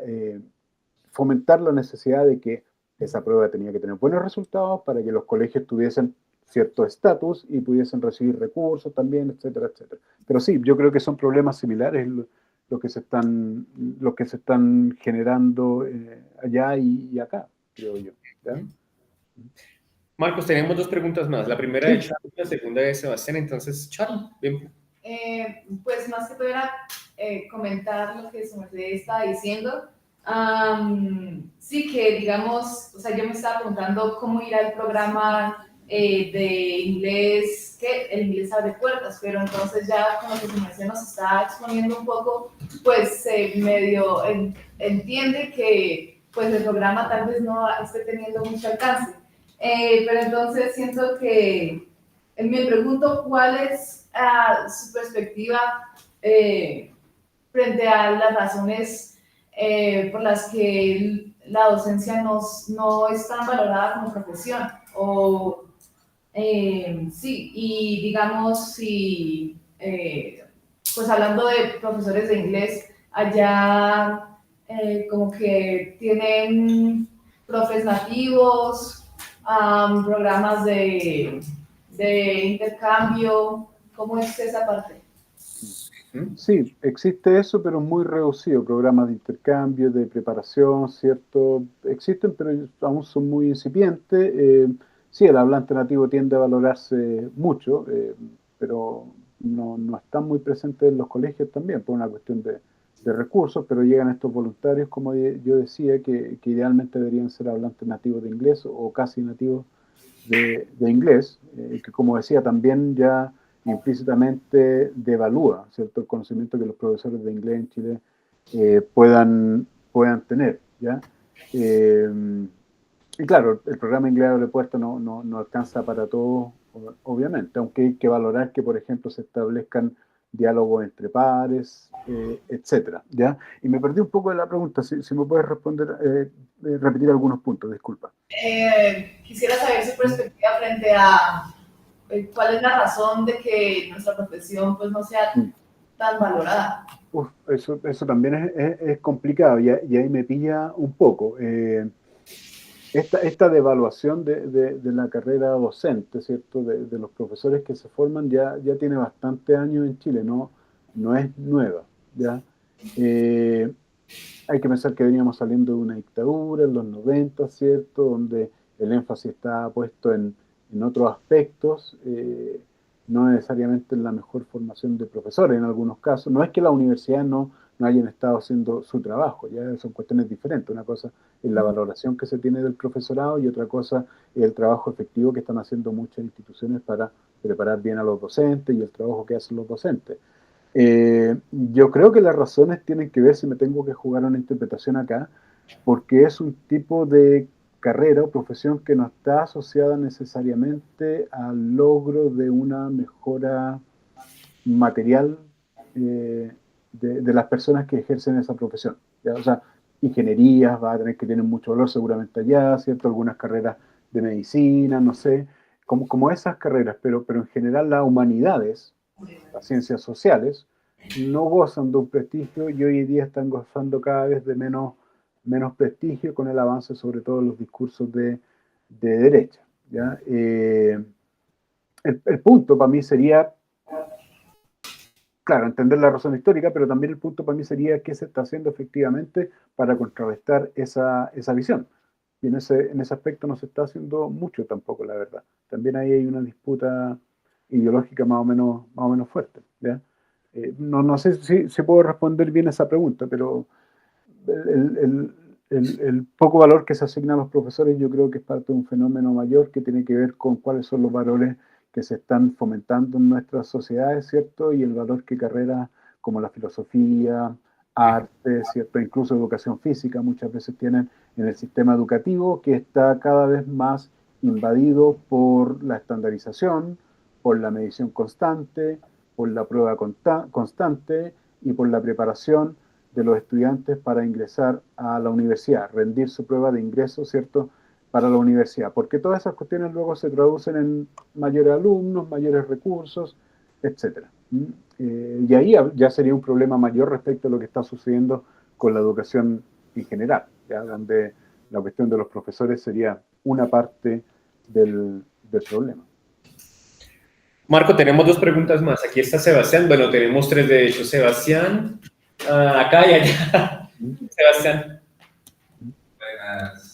Speaker 2: fomentar la necesidad de que esa prueba tenía que tener buenos resultados para que los colegios tuviesen cierto estatus y pudiesen recibir recursos también, etcétera, etcétera. Pero sí, yo creo que son problemas similares los que se están generando allá y acá, creo yo. ¿Ya?
Speaker 1: Marcos, tenemos dos preguntas más. La primera
Speaker 2: Sí.
Speaker 1: de Charlie y la segunda de Sebastián. Entonces, Charlie, bien.
Speaker 7: Pues más que todo era comentar lo que su merced estaba diciendo. Sí que, digamos, o sea, yo me estaba preguntando cómo irá el programa de inglés, que el inglés abre puertas, pero entonces ya con lo que su merced nos está exponiendo un poco, pues medio entiende que pues el programa tal vez no esté teniendo mucho alcance. Pero entonces siento que me pregunto cuál es su perspectiva frente a las razones por las que la docencia no es tan valorada como profesión. O sí, y digamos, si, pues hablando de profesores de inglés, allá como que tienen profes nativos, programas de intercambio. ¿Cómo es esa parte?
Speaker 2: Sí, existe eso, pero muy reducido. Programas de intercambio, de preparación, ¿cierto? Existen, pero aún son muy incipientes. Sí, el hablante nativo tiende a valorarse mucho, pero no están muy presentes en los colegios también, por una cuestión de recursos, pero llegan estos voluntarios, como yo decía, que idealmente deberían ser hablantes nativos de inglés o casi nativos de inglés, que como decía también ya implícitamente devalúa, ¿cierto?, el conocimiento que los profesores de inglés en Chile puedan tener, ¿ya? Y claro, el programa Inglés Abre Puertas no alcanza para todos, obviamente, aunque hay que valorar que, por ejemplo, se establezcan diálogos entre pares, etcétera, ¿ya? Y me perdí un poco de la pregunta, si me puedes responder, repetir algunos puntos, disculpa.
Speaker 7: Quisiera saber su perspectiva frente a cuál es la razón de que nuestra profesión pues no sea tan valorada.
Speaker 2: Eso también es complicado y ahí me pilla un poco. Esta devaluación de la carrera docente, ¿cierto? De los profesores que se forman ya tiene bastante años en Chile, no es nueva, ¿ya? Hay que pensar que veníamos saliendo de una dictadura en los 90, ¿cierto? Donde el énfasis estaba puesto en otros aspectos, no necesariamente en la mejor formación de profesores en algunos casos. No es que las universidades no hayan estado haciendo su trabajo, ya son cuestiones diferentes. Una cosa es la valoración que se tiene del profesorado y otra cosa es el trabajo efectivo que están haciendo muchas instituciones para preparar bien a los docentes y el trabajo que hacen los docentes. Yo creo que las razones tienen que ver, si me tengo que jugar una interpretación acá, porque es un tipo de carrera o profesión que no está asociada necesariamente al logro de una mejora material de las personas que ejercen esa profesión, ¿ya? O sea, ingenierías va a tener que tener mucho valor seguramente allá, ¿cierto? Algunas carreras de medicina, no sé, como esas carreras, pero en general las humanidades, las ciencias sociales, no gozan de un prestigio y hoy en día están gozando cada vez de menos prestigio con el avance sobre todo en los discursos de derecha, ¿ya? El punto para mí sería, claro, entender la razón histórica, pero también el punto para mí sería qué se está haciendo efectivamente para contrarrestar esa visión. Y en ese aspecto no se está haciendo mucho tampoco, la verdad. También ahí hay una disputa ideológica más o menos fuerte, ¿ya? No sé si puedo responder bien esa pregunta, pero el poco valor que se asigna a los profesores yo creo que es parte de un fenómeno mayor que tiene que ver con cuáles son los valores que se están fomentando en nuestras sociedades, ¿cierto? Y el valor que carreras como la filosofía, arte, ¿cierto? Incluso educación física muchas veces tienen en el sistema educativo, que está cada vez más invadido por la estandarización, por la medición constante, por la prueba constante y por la preparación de los estudiantes para ingresar a la universidad, rendir su prueba de ingreso, ¿cierto?, para la universidad, porque todas esas cuestiones luego se traducen en mayores alumnos, mayores recursos, etc. Y ahí ya sería un problema mayor respecto a lo que está sucediendo con la educación en general, ¿ya? Donde la cuestión de los profesores sería una parte del problema.
Speaker 1: Marco, tenemos 2 preguntas más. Aquí está Sebastián. Bueno, tenemos 3 de hecho. Sebastián, acá y allá. Sebastián.
Speaker 8: Buenas.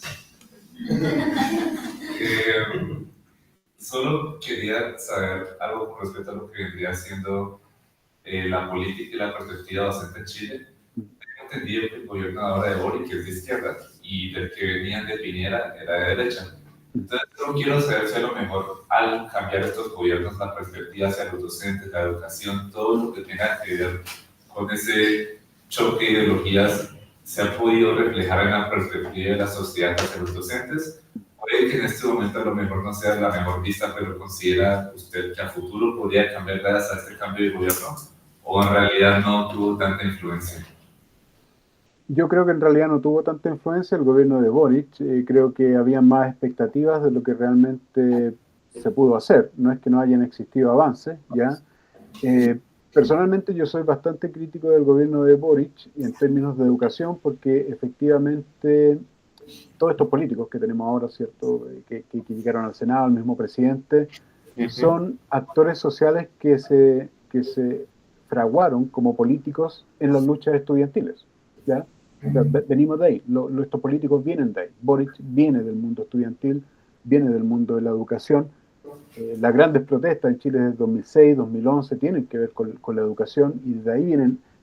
Speaker 8: Solo quería saber algo con respecto a lo que vendría siendo la política y la perspectiva docente en Chile. Tengo entendido que el gobierno ahora de Boric es de izquierda y del que venían de Piñera era de derecha. Entonces, solo quiero saber si a lo mejor al cambiar estos gobiernos la perspectiva hacia los docentes, la educación, todo lo que tenga que ver con ese choque de ideologías se ha podido reflejar en la perspectiva de la sociedad hacia los docentes. Puede que en este momento a lo mejor no sea la mejor vista, pero ¿considera usted que a futuro podría cambiar gracias a este cambio de gobierno? ¿O en realidad no tuvo tanta influencia?
Speaker 2: Yo creo que en realidad no tuvo tanta influencia el gobierno de Boric. Creo que había más expectativas de lo que realmente se pudo hacer. No es que no hayan existido avances, ¿ya? Personalmente yo soy bastante crítico del gobierno de Boric en términos de educación porque efectivamente todos estos políticos que tenemos ahora, ¿cierto? Que llegaron al Senado, el mismo presidente, son actores sociales que se fraguaron como políticos en las luchas estudiantiles, ¿ya? O sea, venimos de ahí, estos políticos vienen de ahí. Boric viene del mundo estudiantil, viene del mundo de la educación. Las grandes protestas en Chile desde 2006, 2011 tienen que ver con la educación y de ahí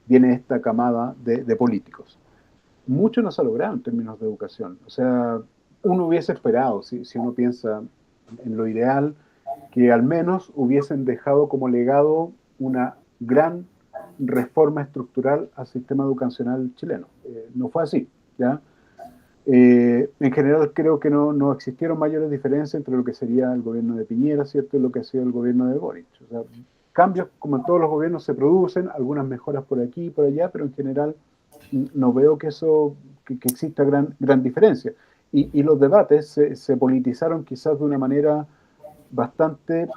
Speaker 2: viene esta camada de políticos. Mucho no se ha logrado en términos de educación. O sea, uno hubiese esperado, si uno piensa en lo ideal, que al menos hubiesen dejado como legado una gran reforma estructural al sistema educacional chileno. No fue así, ¿ya? En general creo que no existieron mayores diferencias entre lo que sería el gobierno de Piñera, ¿cierto?, y lo que ha sido el gobierno de Boric. O sea, cambios, como en todos los gobiernos, se producen, algunas mejoras por aquí y por allá, pero en general no veo que exista gran diferencia. Y los debates se politizaron quizás de una manera bastante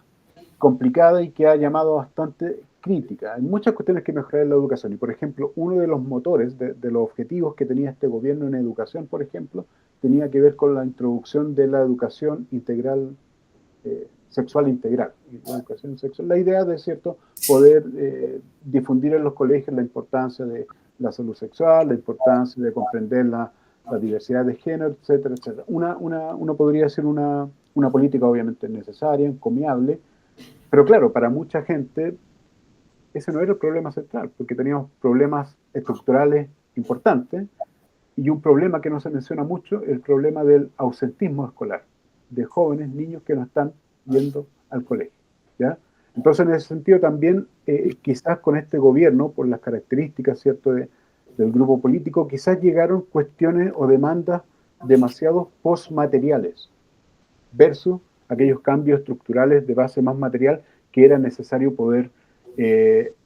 Speaker 2: complicada y que ha llamado bastante crítica. Hay muchas cuestiones que mejorar en la educación y, por ejemplo, uno de los motores de los objetivos que tenía este gobierno en educación, por ejemplo, tenía que ver con la introducción de la educación integral, sexual integral. La educación sexual, la idea de, ¿cierto?, poder difundir en los colegios la importancia de la salud sexual, la importancia de comprender la diversidad de género, etcétera, etcétera. Uno podría decir una política obviamente necesaria, encomiable, pero claro, para mucha gente ese no era el problema central, porque teníamos problemas estructurales importantes y un problema que no se menciona mucho, el problema del ausentismo escolar, de jóvenes, niños que no están yendo al colegio, ¿ya? Entonces, en ese sentido también, quizás con este gobierno, por las características, ¿cierto?, del grupo político, quizás llegaron cuestiones o demandas demasiado postmateriales versus aquellos cambios estructurales de base más material que era necesario poder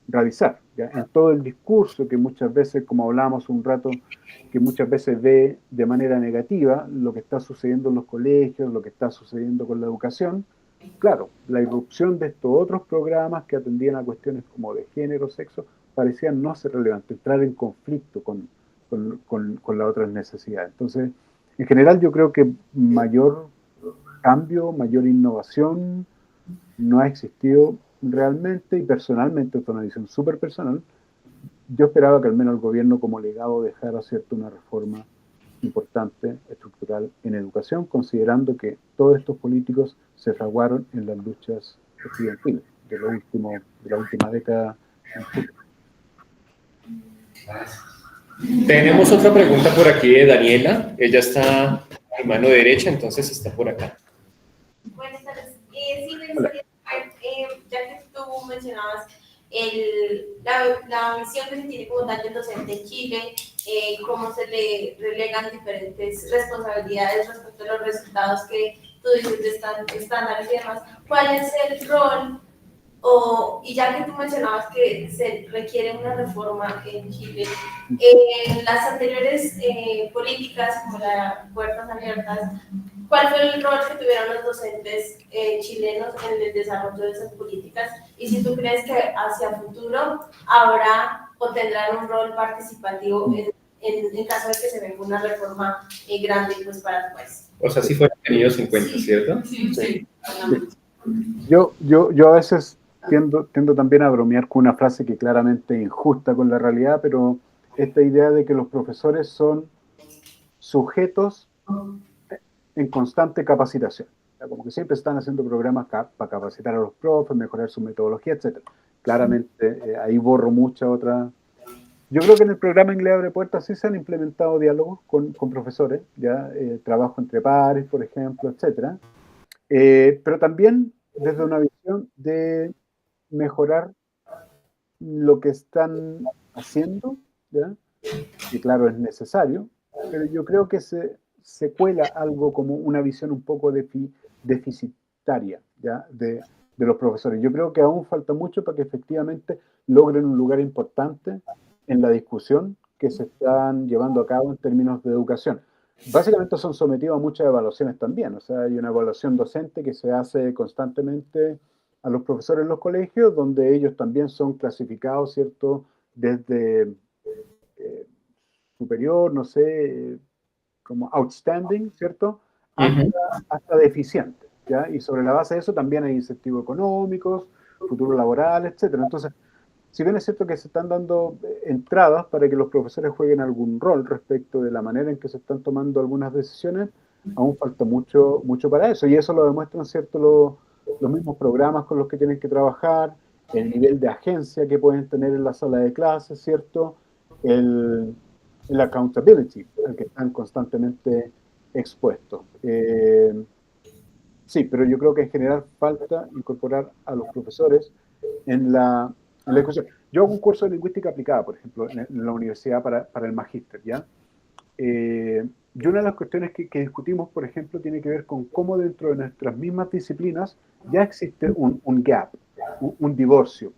Speaker 2: realizar, ¿ya? En todo el discurso que muchas veces, como hablábamos un rato, que muchas veces ve de manera negativa lo que está sucediendo en los colegios, lo que está sucediendo con la educación. Claro, la irrupción de estos otros programas que atendían a cuestiones como de género, sexo, parecían no ser relevantes, entrar en conflicto con las otras necesidades. Entonces, en general yo creo que mayor cambio, mayor innovación no ha existido realmente, y personalmente, esto es una visión súper personal, yo esperaba que al menos el gobierno como legado dejara, ¿cierto?, una reforma importante, estructural en educación, considerando que todos estos políticos se fraguaron en las luchas estudiantiles de la última década en Chile.
Speaker 8: Gracias.
Speaker 1: Tenemos otra pregunta por aquí de Daniela. Ella está a mi mano derecha, entonces está por acá.
Speaker 9: Buenas tardes. Sí, me gustaría saber, ya que tú mencionabas la misión que se tiene como tal del docente en Chile, cómo se le relegan diferentes responsabilidades respecto a los resultados que tú dices de estándares y demás. ¿Cuál es el rol? Y ya que tú mencionabas que se requiere una reforma en Chile, en las anteriores políticas como la Puertas Abiertas, ¿cuál fue el rol que tuvieron los docentes chilenos en el desarrollo de esas políticas? Y si tú crees que hacia futuro habrá o tendrán un rol participativo en caso de que se venga una reforma grande pues, para tu país.
Speaker 1: O sea, si fueron tenidos en cuenta, ¿cierto?
Speaker 3: Sí.
Speaker 2: Yo a veces tiendo también a bromear con una frase que claramente es injusta con la realidad, pero esta idea de que los profesores son sujetos en constante capacitación. O sea, como que siempre están haciendo programas para capacitar a los profes, mejorar su metodología, etc. Claramente ahí borro mucha otra. Yo creo que en el programa Inglés Abre Puertas sí se han implementado diálogos con profesores, ya trabajo entre pares, por ejemplo, etc. Pero también desde una visión de mejorar lo que están haciendo, ¿ya? Y claro, es necesario, pero yo creo que se cuela algo como una visión un poco deficitaria, ¿ya? De los profesores. Yo creo que aún falta mucho para que efectivamente logren un lugar importante en la discusión que se están llevando a cabo en términos de educación. Básicamente son sometidos a muchas evaluaciones también, o sea, hay una evaluación docente que se hace constantemente a los profesores en los colegios, donde ellos también son clasificados, ¿cierto?, desde superior, no sé, como outstanding, ¿cierto?, hasta deficiente, ¿ya? Y sobre la base de eso también hay incentivos económicos, futuro laboral, etcétera. Entonces, si bien es cierto que se están dando entradas para que los profesores jueguen algún rol respecto de la manera en que se están tomando algunas decisiones, aún falta mucho para eso. Y eso lo demuestran, ¿cierto?, los mismos programas con los que tienen que trabajar, el nivel de agencia que pueden tener en la sala de clases, ¿cierto?, el accountability al que están constantemente expuestos. Sí, pero yo creo que en general falta incorporar a los profesores en la discusión. Yo hago un curso de lingüística aplicada, por ejemplo, en la universidad para el magíster, ¿ya? Y una de las cuestiones que discutimos, por ejemplo, tiene que ver con cómo dentro de nuestras mismas disciplinas ya existe un gap, un divorcio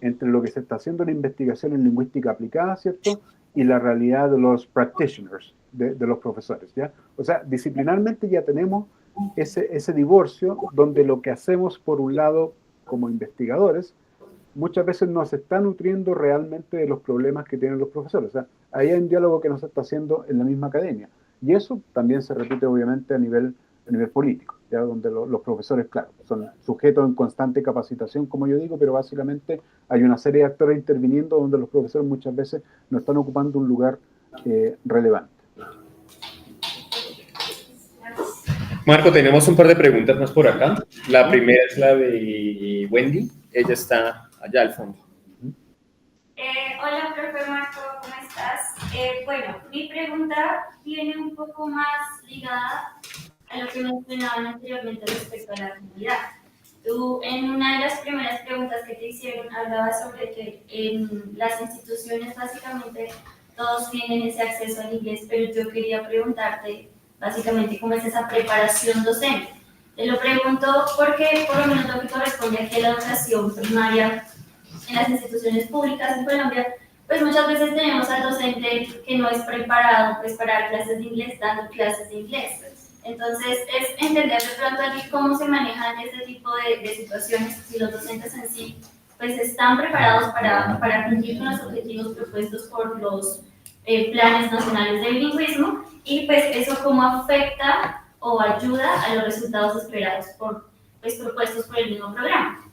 Speaker 2: entre lo que se está haciendo en investigación en lingüística aplicada, ¿cierto?, y la realidad de los practitioners, de los profesores, ¿ya? O sea, disciplinarmente ya tenemos ese divorcio donde lo que hacemos, por un lado, como investigadores, muchas veces no se está nutriendo realmente de los problemas que tienen los profesores. O sea, ahí hay un diálogo que no se está haciendo en la misma academia. Y eso también se repite, obviamente, a nivel político, ¿ya? Donde los profesores, claro, son sujetos en constante capacitación, como yo digo, pero básicamente hay una serie de actores interviniendo donde los profesores muchas veces no están ocupando un lugar relevante.
Speaker 1: Marco, tenemos un par de preguntas más por acá. La primera es la de Wendy. Ella está allá al fondo.
Speaker 5: Hola, profe Marco, ¿cómo estás? Bueno, mi pregunta viene un poco más ligada a lo que mencionaban anteriormente respecto a la comunidad. Tú, en una de las primeras preguntas que te hicieron, hablabas sobre que en las instituciones básicamente todos tienen ese acceso al inglés, pero yo quería preguntarte básicamente cómo es esa preparación docente. Te lo pregunto porque por lo menos lo que corresponde aquí a la educación primaria en las instituciones públicas en Colombia, pues muchas veces tenemos al docente que no es preparado pues, para dar clases de inglés, dando clases de inglés. Entonces, es entender de pronto aquí cómo se manejan este tipo de situaciones, si los docentes en sí pues, están preparados para cumplir con los objetivos propuestos por los planes nacionales de bilingüismo y pues eso cómo afecta o ayuda a los resultados esperados pues, propuestos por el mismo programa.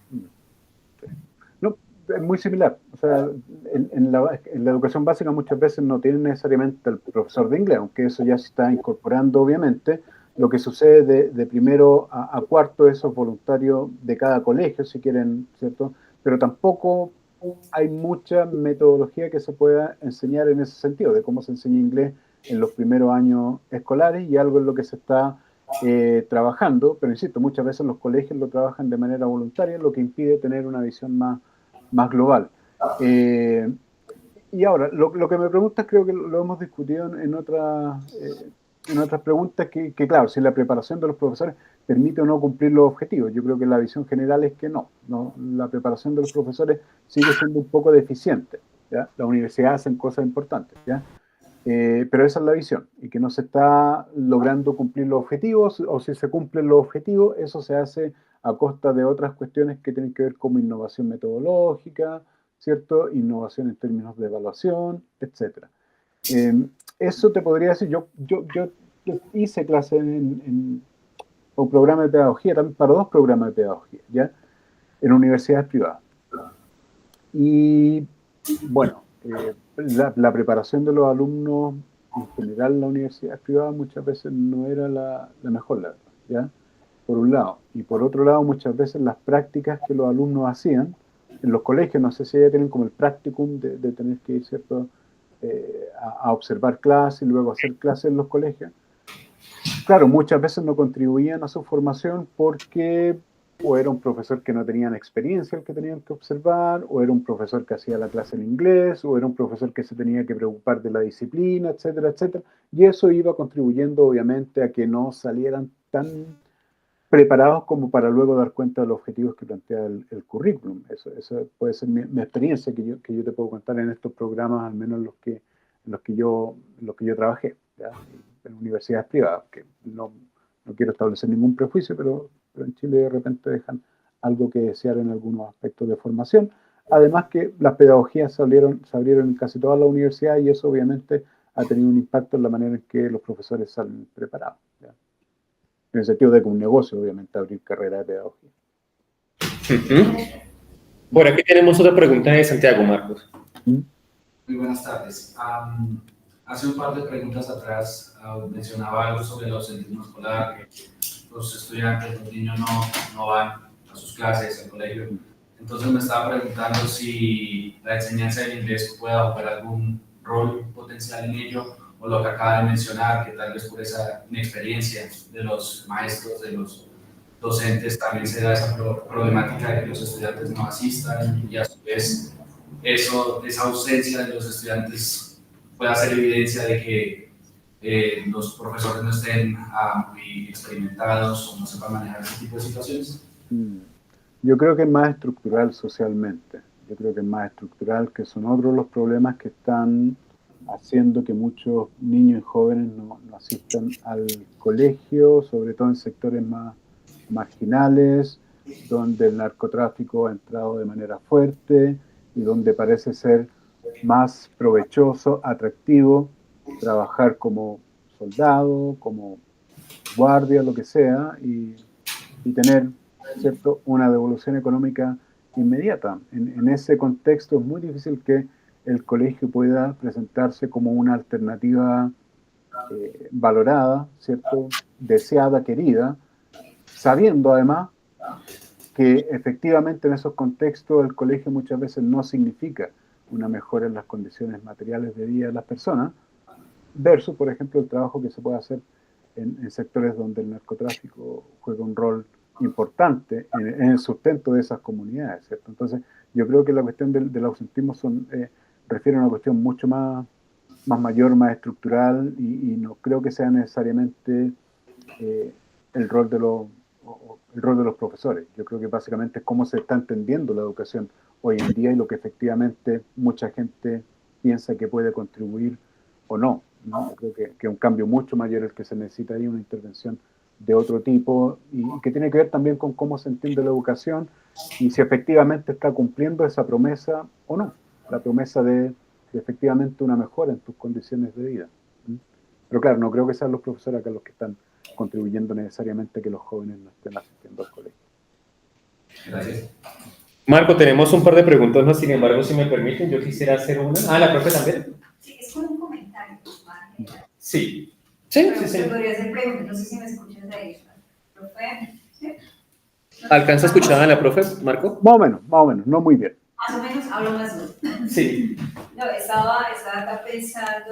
Speaker 2: No, es muy similar. O sea, en la educación básica muchas veces no tienen necesariamente el profesor de inglés, aunque eso ya se está incorporando obviamente. Lo que sucede de primero a cuarto, esos voluntarios de cada colegio, si quieren, ¿cierto? Pero tampoco hay mucha metodología que se pueda enseñar en ese sentido, de cómo se enseña inglés en los primeros años escolares y algo en lo que se está trabajando, pero insisto, muchas veces los colegios lo trabajan de manera voluntaria, lo que impide tener una visión más global. Y ahora, lo que me preguntas creo que lo hemos discutido en otras preguntas, que claro, si la preparación de los profesores permite o no cumplir los objetivos. Yo creo que la visión general es que no, la preparación de los profesores sigue siendo un poco deficiente, ¿ya? Las universidades hacen cosas importantes, ¿ya? Pero esa es la visión, y que no se está logrando cumplir los objetivos, o si se cumplen los objetivos, eso se hace a costa de otras cuestiones que tienen que ver como innovación metodológica, ¿cierto? Innovación en términos de evaluación, etc. Eso te podría decir, yo hice clases en un programa de pedagogía, también para 2 programas de pedagogía, ¿ya? En universidades privadas. Y bueno, la preparación de los alumnos en general en la universidad privada muchas veces no era la mejor, la verdad, ¿ya? Por un lado. Y por otro lado, muchas veces las prácticas que los alumnos hacían en los colegios, no sé si ya tienen como el practicum de tener que ir, ¿cierto?, a observar clases y luego hacer clases en los colegios. Claro, muchas veces no contribuían a su formación porque o era un profesor que no tenían experiencia el que tenían que observar, o era un profesor que hacía la clase en inglés, o era un profesor que se tenía que preocupar de la disciplina, etcétera, etcétera. Y eso iba contribuyendo, obviamente, a que no salieran tan preparados como para luego dar cuenta de los objetivos que plantea el currículum. Eso puede ser mi experiencia que yo te puedo contar en estos programas, al menos en los que yo trabajé, ¿ya? En universidades privadas, que no quiero establecer ningún prejuicio, pero en Chile de repente dejan algo que desear en algunos aspectos de formación. Además que las pedagogías se abrieron en casi todas las universidades y eso obviamente ha tenido un impacto en la manera en que los profesores salen preparados, ¿ya? En el sentido de que un negocio, obviamente, abrir carrera de pedagogía.
Speaker 1: Por aquí tenemos otra pregunta de Santiago, Marcos.
Speaker 10: Muy buenas tardes. Hace un par de preguntas atrás mencionaba algo sobre el ausentismo escolar, que los estudiantes, los niños no van a sus clases, al colegio. Entonces me estaba preguntando si la enseñanza del inglés pueda jugar algún rol potencial en ello, o lo que acaba de mencionar, que tal vez por esa inexperiencia de los maestros, de los docentes, también se da esa problemática de que los estudiantes no asistan y a su vez esa ausencia de los estudiantes puede hacer evidencia de que los profesores no estén muy experimentados o no sepan manejar ese tipo de situaciones.
Speaker 2: Yo creo que es más estructural socialmente. Yo creo que es más estructural, que son otros los problemas que están haciendo que muchos niños y jóvenes no asistan al colegio, sobre todo en sectores más marginales, donde el narcotráfico ha entrado de manera fuerte y donde parece ser más provechoso, atractivo, trabajar como soldado, como guardia, lo que sea, y tener, ¿cierto?, una devolución económica inmediata. En ese contexto es muy difícil que el colegio pueda presentarse como una alternativa valorada, ¿cierto?, deseada, querida, sabiendo además que efectivamente en esos contextos el colegio muchas veces no significa una mejora en las condiciones materiales de vida de las personas, versus, por ejemplo, el trabajo que se puede hacer en sectores donde el narcotráfico juega un rol importante en el sustento de esas comunidades, ¿cierto? Entonces, yo creo que la cuestión del ausentismo refiere a una cuestión mucho más mayor, más estructural, y no creo que sea necesariamente el rol de los profesores. Yo creo que básicamente es cómo se está entendiendo la educación hoy en día y lo que efectivamente mucha gente piensa que puede contribuir o no, ¿no? Yo creo que un cambio mucho mayor el que se necesita ahí, una intervención de otro tipo, y que tiene que ver también con cómo se entiende la educación y si efectivamente está cumpliendo esa promesa o no, la promesa de efectivamente una mejora en tus condiciones de vida. Pero claro, no creo que sean los profesores acá los que están contribuyendo necesariamente a que los jóvenes no estén asistiendo al colegio.
Speaker 10: Gracias.
Speaker 1: Marco, tenemos un par de preguntas más, sin embargo, si me permiten, yo quisiera hacer una. ¿La profe también?
Speaker 11: Sí, es con un comentario.
Speaker 1: Sí.
Speaker 11: Sí. Podría ser pregunta, no sé si me escuchas de ahí. ¿Profe? ¿Sí?
Speaker 1: ¿Alcanza a escuchar a la profe, Marco?
Speaker 2: Más o menos, no muy bien.
Speaker 11: Más o menos hablo más o menos.
Speaker 1: Sí.
Speaker 11: No, estaba acá pensando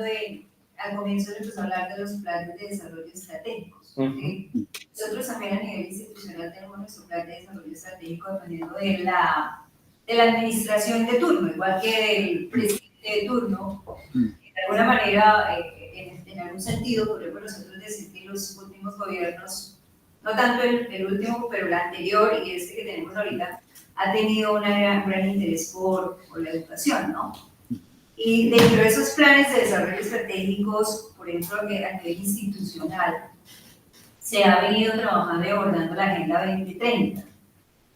Speaker 11: al comienzo de hablar de los planes de desarrollo estratégicos. ¿Sí? Nosotros también a nivel institucional tenemos nuestro plan de desarrollo estratégico dependiendo de la administración de turno, igual que el presidente de turno. De alguna manera, en algún sentido, podemos nosotros decir que los últimos gobiernos, no tanto el último, pero el anterior y este que tenemos ahorita, ha tenido un gran interés por la educación, ¿no? Y dentro de esos planes de desarrollo estratégicos, por ejemplo, a nivel institucional, se ha venido trabajando y abordando la Agenda 2030.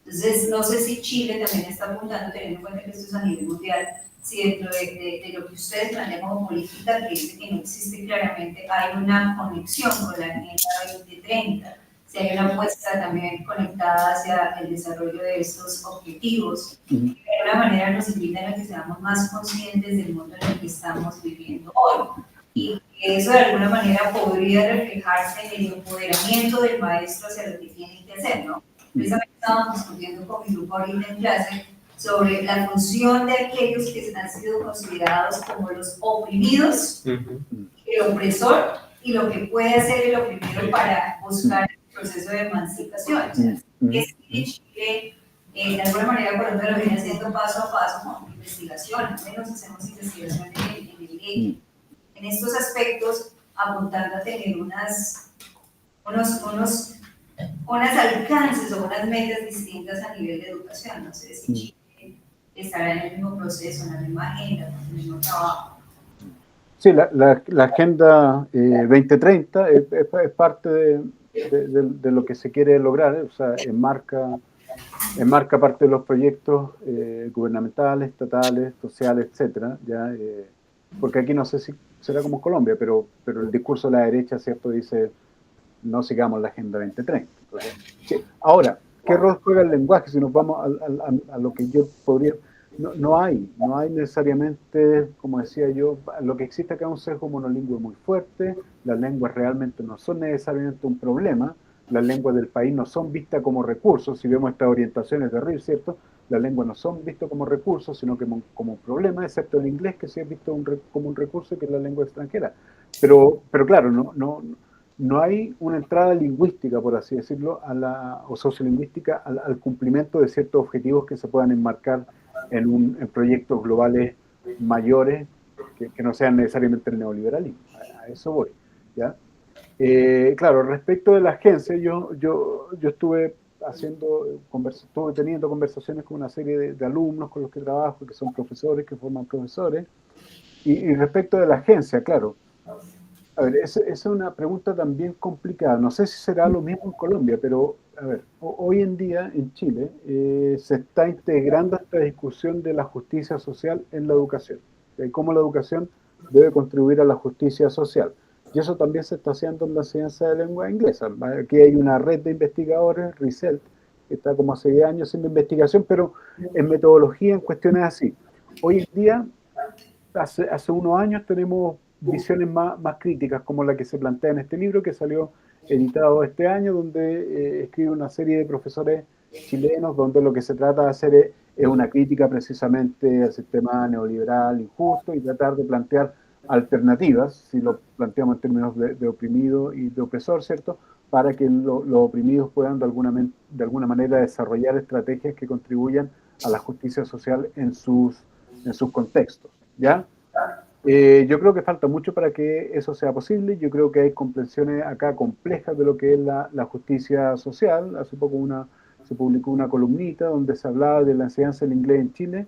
Speaker 11: Entonces, no sé si Chile también está apuntando, teniendo en cuenta que esto es a nivel mundial, si dentro de lo que ustedes plantean como política, que dice que no existe claramente, hay una conexión con la Agenda 2030, si hay una apuesta también conectada hacia el desarrollo de estos objetivos, que de alguna manera nos invitan a que seamos más conscientes del mundo en el que estamos viviendo hoy. Y que eso de alguna manera podría reflejarse en el empoderamiento del maestro hacia lo que tiene que hacer, ¿no? Precisamente estábamos discutiendo con mi grupo ahorita en clase sobre la función de aquellos que han sido considerados como los oprimidos, el opresor, y lo que puede hacer el oprimido para buscar el proceso de emancipación. O sea, es que Chile, de alguna manera, por ejemplo, lo viene haciendo paso a paso con investigación, al menos hacemos investigación en estos aspectos, apuntando a tener unos alcances o unas metas distintas a nivel de educación. No sé si Chile estará en el mismo proceso, en la misma agenda, en el mismo trabajo.
Speaker 2: Sí, la Agenda 2030 es parte de lo que se quiere lograr, o sea, enmarca parte de los proyectos gubernamentales, estatales, sociales, etcétera, ya, porque aquí no sé si será como Colombia, pero el discurso de la derecha, ¿cierto?, dice no sigamos la Agenda 2030. Entonces, sí. Ahora, ¿qué rol juega el lenguaje? Si nos vamos a lo que yo podría... No hay necesariamente, como decía yo, lo que existe acá es un sesgo monolingüe muy fuerte, las lenguas realmente no son necesariamente un problema, las lenguas del país no son vistas como recursos, si vemos estas orientaciones de RIR, ¿cierto? Las lenguas no son vistas como recursos, sino que como un problema, excepto el inglés, que sí es visto como un recurso, que es la lengua extranjera. Pero claro, no hay una entrada lingüística, por así decirlo, o sociolingüística al cumplimiento de ciertos objetivos que se puedan enmarcar en proyectos globales mayores que no sean necesariamente el neoliberalismo. A eso voy, ¿ya? Claro, respecto de la agencia, yo estuve teniendo conversaciones con una serie de alumnos con los que trabajo, que son profesores, que forman profesores, y respecto de la agencia, claro, a ver, esa es una pregunta también complicada. No sé si será lo mismo en Colombia, pero, a ver, hoy en día en Chile se está integrando esta discusión de la justicia social en la educación, de cómo la educación debe contribuir a la justicia social. Y eso también se está haciendo en la enseñanza de lengua inglesa. Aquí hay una red de investigadores, RISELT, que está como hace 10 años haciendo investigación, pero en metodología, en cuestiones así. Hoy en día, hace unos años tenemos visiones más críticas, como la que se plantea en este libro, que salió editado este año, donde escribe una serie de profesores chilenos, donde lo que se trata de hacer es una crítica precisamente al sistema neoliberal injusto y tratar de plantear alternativas, si lo planteamos en términos de oprimido y de opresor, ¿cierto?, para que los oprimidos puedan de alguna manera desarrollar estrategias que contribuyan a la justicia social en sus contextos, ¿ya? Yo creo que falta mucho para que eso sea posible. Yo creo que hay comprensiones acá complejas de lo que es la justicia social. Hace poco se publicó una columnita donde se hablaba de la enseñanza del inglés en Chile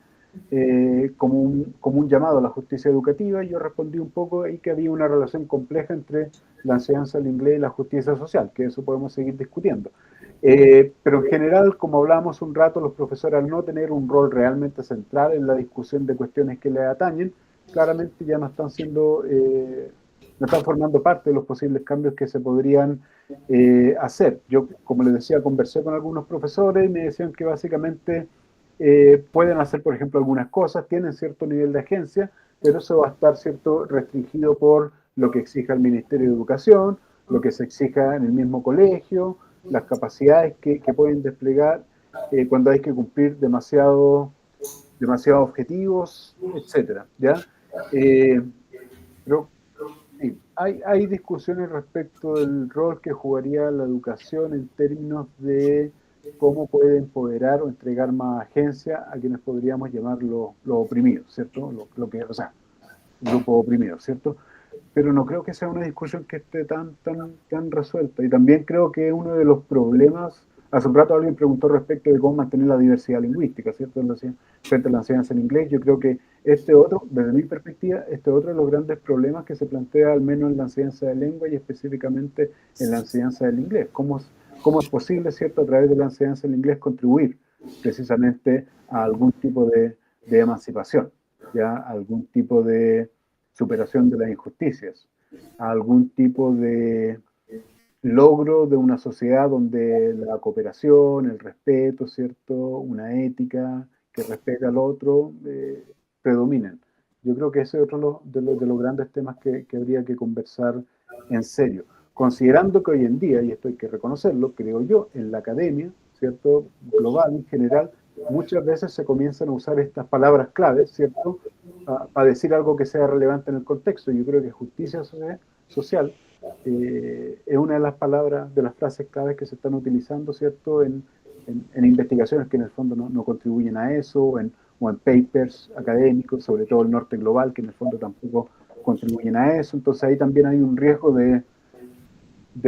Speaker 2: como un llamado a la justicia educativa, y yo respondí un poco ahí que había una relación compleja entre la enseñanza del inglés y la justicia social, que eso podemos seguir discutiendo. Pero en general, como hablábamos un rato, los profesores, al no tener un rol realmente central en la discusión de cuestiones que les atañen, claramente ya no están formando parte de los posibles cambios que se podrían hacer. Yo, como les decía, conversé con algunos profesores y me decían que básicamente pueden hacer, por ejemplo, algunas cosas, tienen cierto nivel de agencia, pero eso va a estar restringido por lo que exija el Ministerio de Educación, lo que se exija en el mismo colegio, las capacidades que pueden desplegar cuando hay que cumplir demasiado demasiado objetivos, etcétera, ¿ya? Pero sí, hay discusiones respecto del rol que jugaría la educación en términos de cómo puede empoderar o entregar más agencia a quienes podríamos llamar los oprimidos, ¿cierto? O sea, grupo oprimido, ¿cierto? Pero no creo que sea una discusión que esté tan resuelta. Y también creo que uno de los problemas, hace un rato alguien preguntó respecto de cómo mantener la diversidad lingüística, ¿cierto? Frente a la enseñanza en inglés, yo creo que desde mi perspectiva, otro de los grandes problemas que se plantea al menos en la enseñanza de lengua y específicamente en la enseñanza del inglés. ¿Cómo es posible, ¿cierto?, a través de la enseñanza del inglés contribuir precisamente a algún tipo de emancipación, ya algún tipo de superación de las injusticias, a algún tipo de logro de una sociedad donde la cooperación, el respeto, ¿cierto?, una ética que respeta al otro, predominen. Yo creo que ese es otro de los grandes temas que habría que conversar en serio. Considerando que hoy en día, y esto hay que reconocerlo, creo yo, en la academia, ¿cierto?, global en general, muchas veces se comienzan a usar estas palabras claves, ¿cierto?, para decir algo que sea relevante en el contexto. Yo creo que justicia social es una de las palabras, de las frases claves que se están utilizando, ¿cierto?, en investigaciones que en el fondo no contribuyen a eso, o en papers académicos, sobre todo el norte global, que en el fondo tampoco contribuyen a eso. Entonces ahí también hay un riesgo de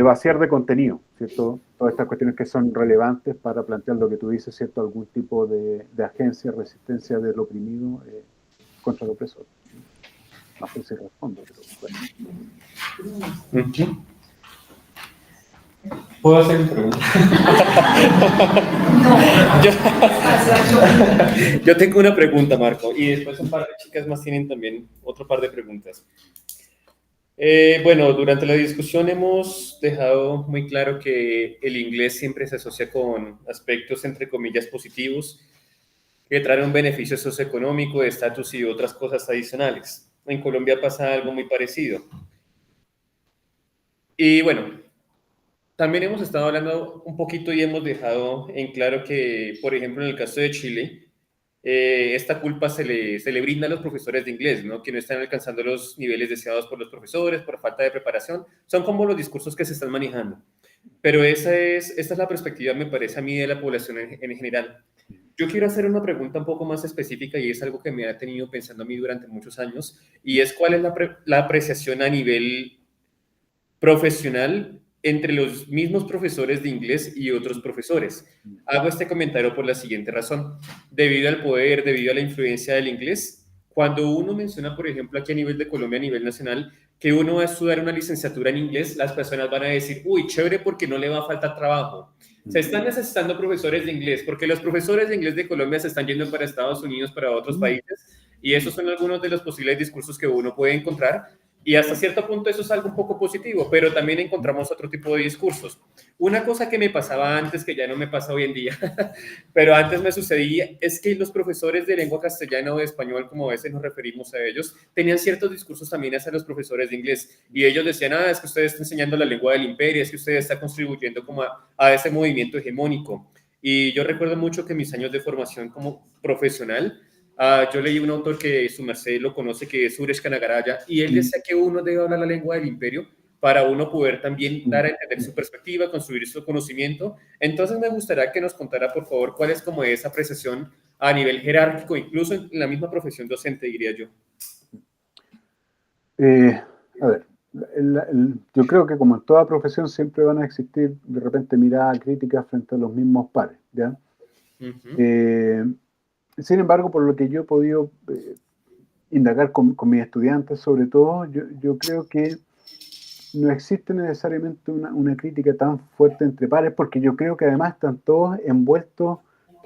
Speaker 2: vaciar de contenido, ¿cierto?, todas estas cuestiones que son relevantes para plantear lo que tú dices, ¿cierto?, algún tipo de agencia, resistencia del oprimido contra el opresor. No sé si respondo, pero bueno.
Speaker 1: ¿Puedo hacer una pregunta? Yo tengo una pregunta, Marco, y después un par de chicas más tienen también otro par de preguntas. Bueno, durante la discusión hemos dejado muy claro que el inglés siempre se asocia con aspectos, entre comillas, positivos, que traen un beneficio socioeconómico, de estatus y otras cosas adicionales. En Colombia pasa algo muy parecido. Y bueno, también hemos estado hablando un poquito y hemos dejado en claro que, por ejemplo, en el caso de Chile, esta culpa se le brinda a los profesores de inglés, ¿no?, que no están alcanzando los niveles deseados por los profesores, por falta de preparación. Son como los discursos que se están manejando. Pero esta es la perspectiva, me parece a mí, de la población en general. Yo quiero hacer una pregunta un poco más específica y es algo que me ha tenido pensando a mí durante muchos años, y es cuál es la apreciación a nivel profesional entre los mismos profesores de inglés y otros profesores. Hago este comentario por la siguiente razón. Debido al poder, debido a la influencia del inglés, cuando uno menciona, por ejemplo, aquí a nivel de Colombia, a nivel nacional, que uno va a estudiar una licenciatura en inglés, las personas van a decir, uy, chévere, porque no le va a faltar trabajo. Se están necesitando profesores de inglés, porque los profesores de inglés de Colombia se están yendo para Estados Unidos, para otros países, y esos son algunos de los posibles discursos que uno puede encontrar. Y hasta cierto punto eso es algo un poco positivo, pero también encontramos otro tipo de discursos. Una cosa que me pasaba antes, que ya no me pasa hoy en día, pero antes me sucedía, es que los profesores de lengua castellana o de español, como a veces nos referimos a ellos, tenían ciertos discursos también hacia los profesores de inglés. Y ellos decían, es que usted está enseñando la lengua del imperio, es que usted está contribuyendo como a ese movimiento hegemónico. Y yo recuerdo mucho que mis años de formación como profesional, yo leí un autor que su merced lo conoce, que es Suresh Kanagaraya, y él decía que uno debe hablar la lengua del imperio para uno poder también dar a entender su perspectiva, construir su conocimiento. Entonces me gustaría que nos contara, por favor, cuál es como esa apreciación a nivel jerárquico, incluso en la misma profesión docente, diría yo.
Speaker 2: A ver, yo creo que como en toda profesión siempre van a existir de repente miradas críticas frente a los mismos pares, ¿ya? Sin embargo, por lo que yo he podido indagar con mis estudiantes, sobre todo, yo creo que no existe necesariamente una crítica tan fuerte entre pares, porque yo creo que además están todos envueltos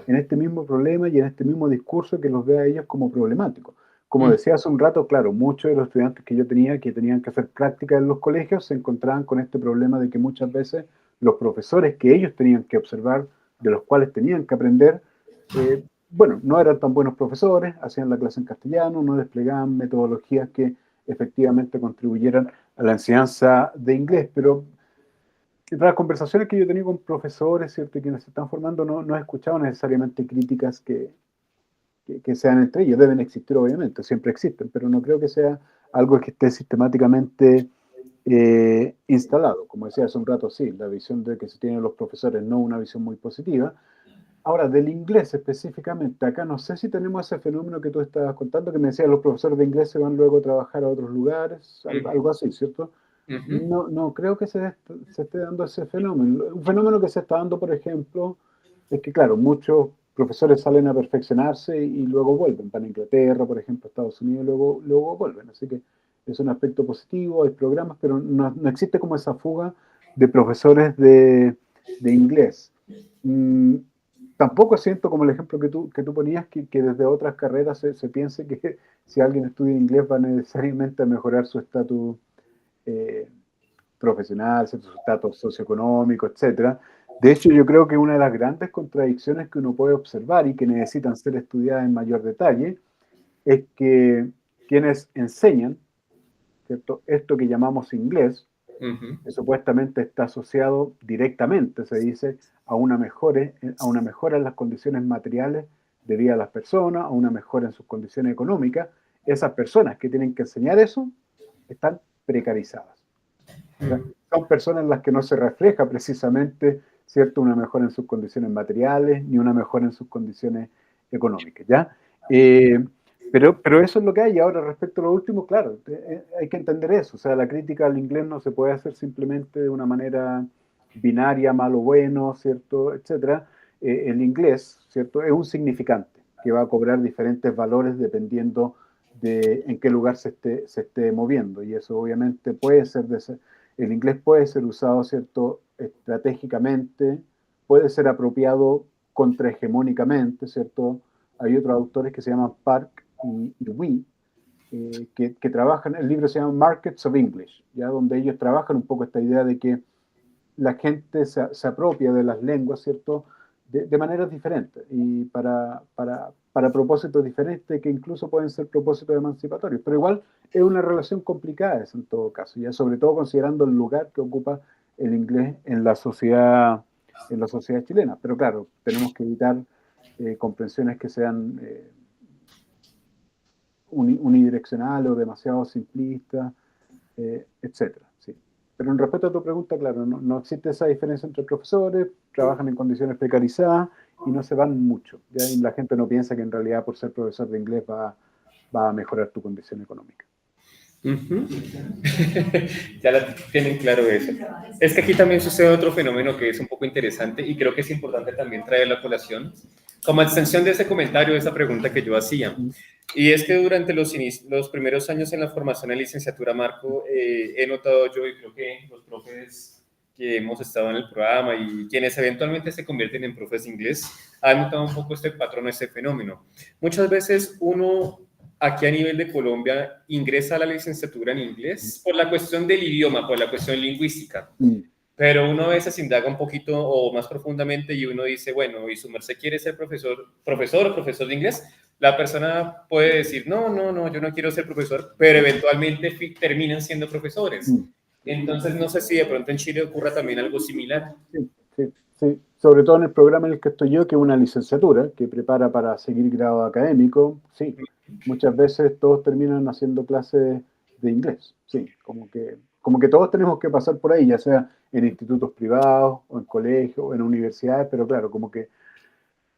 Speaker 2: en este mismo problema y en este mismo discurso que los ve a ellos como problemáticos. Como decía hace un rato, claro, muchos de los estudiantes que yo tenía que tenían que hacer prácticas en los colegios se encontraban con este problema de que muchas veces los profesores que ellos tenían que observar, de los cuales tenían que aprender, bueno, no eran tan buenos profesores, hacían la clase en castellano, no desplegaban metodologías que efectivamente contribuyeran a la enseñanza de inglés, pero entre las conversaciones que yo he tenido con profesores, ¿cierto?, y quienes se están formando, no he escuchado necesariamente críticas que que sean entre ellos. Deben existir, obviamente, siempre existen, pero no creo que sea algo que esté sistemáticamente instalado. Como decía hace un rato, sí, la visión de que se tienen los profesores no una visión muy positiva. Ahora, del inglés específicamente, acá no sé si tenemos ese fenómeno que tú estabas contando, que me decías, los profesores de inglés se van luego a trabajar a otros lugares, algo así, ¿cierto? No creo que se esté dando ese fenómeno. Un fenómeno que se está dando, por ejemplo, es que, claro, muchos profesores salen a perfeccionarse y luego vuelven. Van a Inglaterra, por ejemplo, a Estados Unidos, luego vuelven. Así que es un aspecto positivo, hay programas, pero no existe como esa fuga de profesores de inglés. Tampoco siento, como el ejemplo que tú ponías, que desde otras carreras se piense que si alguien estudia inglés va necesariamente a mejorar su estatus profesional, su estatus socioeconómico, etc. De hecho, yo creo que una de las grandes contradicciones que uno puede observar y que necesitan ser estudiadas en mayor detalle es que quienes enseñan, ¿cierto?, esto que llamamos inglés, que supuestamente está asociado directamente, se dice, a una mejora en las condiciones materiales de vida de las personas, a una mejora en sus condiciones económicas. Esas personas que tienen que enseñar eso están precarizadas. O sea, son personas en las que no se refleja precisamente, ¿cierto?, una mejora en sus condiciones materiales ni una mejora en sus condiciones económicas, ¿ya? Pero eso es lo que hay. Ahora, respecto a lo último, claro, hay que entender eso. O sea, la crítica al inglés no se puede hacer simplemente de una manera binaria, malo, bueno, ¿cierto?, etcétera. El inglés, ¿cierto?, es un significante que va a cobrar diferentes valores dependiendo de en qué lugar se esté moviendo. Y eso obviamente puede ser, el inglés puede ser usado, ¿cierto?, estratégicamente, puede ser apropiado contrahegemónicamente, ¿cierto? Hay otros autores que se llaman Park y Wee, que trabajan, el libro se llama Markets of English, ¿ya?, donde ellos trabajan un poco esta idea de que la gente se apropia de las lenguas, ¿cierto?, de maneras diferentes y para propósitos diferentes que incluso pueden ser propósitos emancipatorios, pero igual es una relación complicada esa en todo caso, ya sobre todo considerando el lugar que ocupa el inglés en la sociedad chilena. Pero claro, tenemos que evitar comprensiones que sean unidireccionales o demasiado simplistas, etcétera. Sí. Pero en respeto a tu pregunta, claro, no existe esa diferencia entre profesores, trabajan en condiciones precarizadas y no se van mucho. ¿Ya? Y la gente no piensa que en realidad por ser profesor de inglés va a mejorar tu condición económica.
Speaker 1: Ya tienen claro eso. Es que aquí también sucede otro fenómeno que es un poco interesante y creo que es importante también traerlo a colación, como extensión de ese comentario, de esa pregunta que yo hacía. Y es que durante los primeros años en la formación en licenciatura, Marco, he notado yo, y creo que los profes que hemos estado en el programa y quienes eventualmente se convierten en profes de inglés, han notado un poco este patrón, este fenómeno. Muchas veces uno aquí a nivel de Colombia ingresa a la licenciatura en inglés por la cuestión del idioma, por la cuestión lingüística. Pero uno a veces indaga un poquito o más profundamente y uno dice, bueno, ¿y su merced quiere ser profesor o profesor de inglés? La persona puede decir, no, yo no quiero ser profesor, pero eventualmente terminan siendo profesores. Entonces, no sé si de pronto en Chile ocurra también algo similar.
Speaker 2: Sí. Sobre todo en el programa en el que estoy yo, que es una licenciatura, que prepara para seguir grado académico, sí. Muchas veces todos terminan haciendo clases de inglés, sí. Como que todos tenemos que pasar por ahí, ya sea en institutos privados, o en colegios, o en universidades, pero claro, como que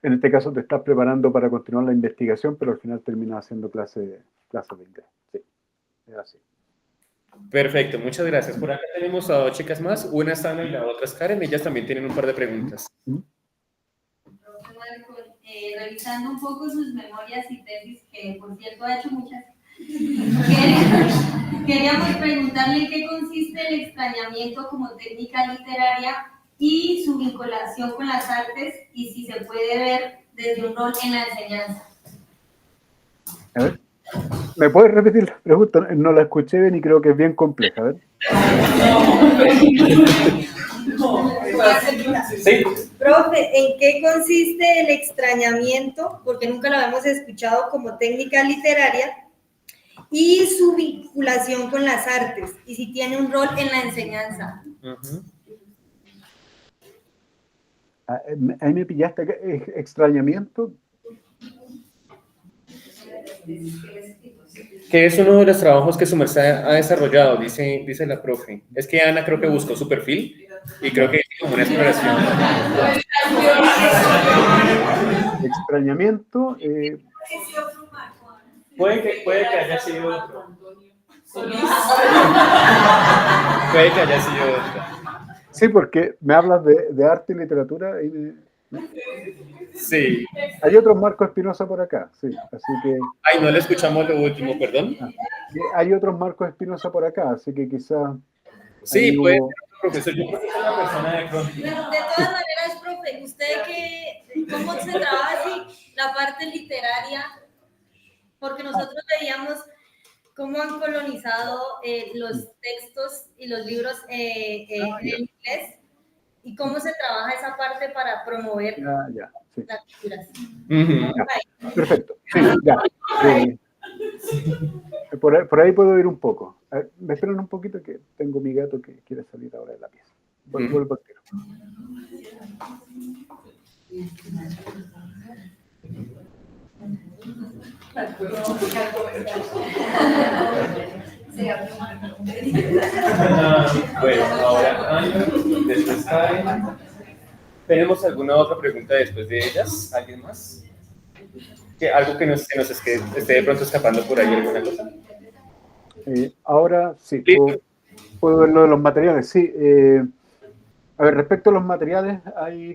Speaker 2: en este caso te estás preparando para continuar la investigación, pero al final terminas haciendo clases de inglés. Sí, es así.
Speaker 1: Perfecto, muchas gracias. Por acá tenemos a 2 chicas más, una es Ana y la otra es Karen, ellas también tienen un par de preguntas.
Speaker 12: Profe Marco, revisando un poco sus memorias y tesis, que por cierto ha hecho muchas, queríamos preguntarle en qué consiste el extrañamiento como técnica literaria y su vinculación con las artes y si se puede ver desde un rol en la enseñanza.
Speaker 2: A ver, ¿me puedes repetir la pregunta? No la escuché bien y creo que es bien compleja. A ver.
Speaker 12: Sí. Profe, ¿en qué consiste el extrañamiento? Porque nunca lo habíamos escuchado como técnica literaria y su vinculación con las artes y si tiene un rol en la enseñanza.
Speaker 2: Ahí me pillaste, extrañamiento.
Speaker 1: Que es uno de los trabajos que su merced ha desarrollado, dice la profe. Es que Ana creo que buscó su perfil y creo que hizo como una exploración.
Speaker 2: Extrañamiento.
Speaker 1: Puede que haya sido otro. Puede que haya sido otro.
Speaker 2: Sí, porque me hablas de arte y literatura y
Speaker 1: Sí.
Speaker 2: hay otros Marco Espinosa por acá, sí, así que...
Speaker 1: Ay, no le escuchamos lo último, perdón.
Speaker 2: Hay otros Marcos Espinosa por acá, así que quizá...
Speaker 1: Sí, puede ser
Speaker 2: hubo...
Speaker 1: otro profesor. Yo creo que es una persona de pronto.
Speaker 12: De todas maneras, profe, ¿usted cómo se trabaja así la parte literaria? Porque nosotros veíamos cómo han colonizado los textos y los libros en inglés y cómo se trabaja esa parte para promover
Speaker 2: sí.
Speaker 12: las culturas.
Speaker 2: Ya, perfecto. Sí, ya. Por ahí puedo ir un poco. Me esperan un poquito que tengo mi gato que quiere salir ahora de la pieza. Vuelvo al tiro.
Speaker 1: Bueno, ahora después Karen. ¿Tenemos alguna otra pregunta después de ellas? ¿Alguien más? ¿Algo que esté de pronto escapando por ahí, alguna cosa?
Speaker 2: Ahora sí, puedo ver lo de los materiales. Sí, a ver, respecto a los materiales,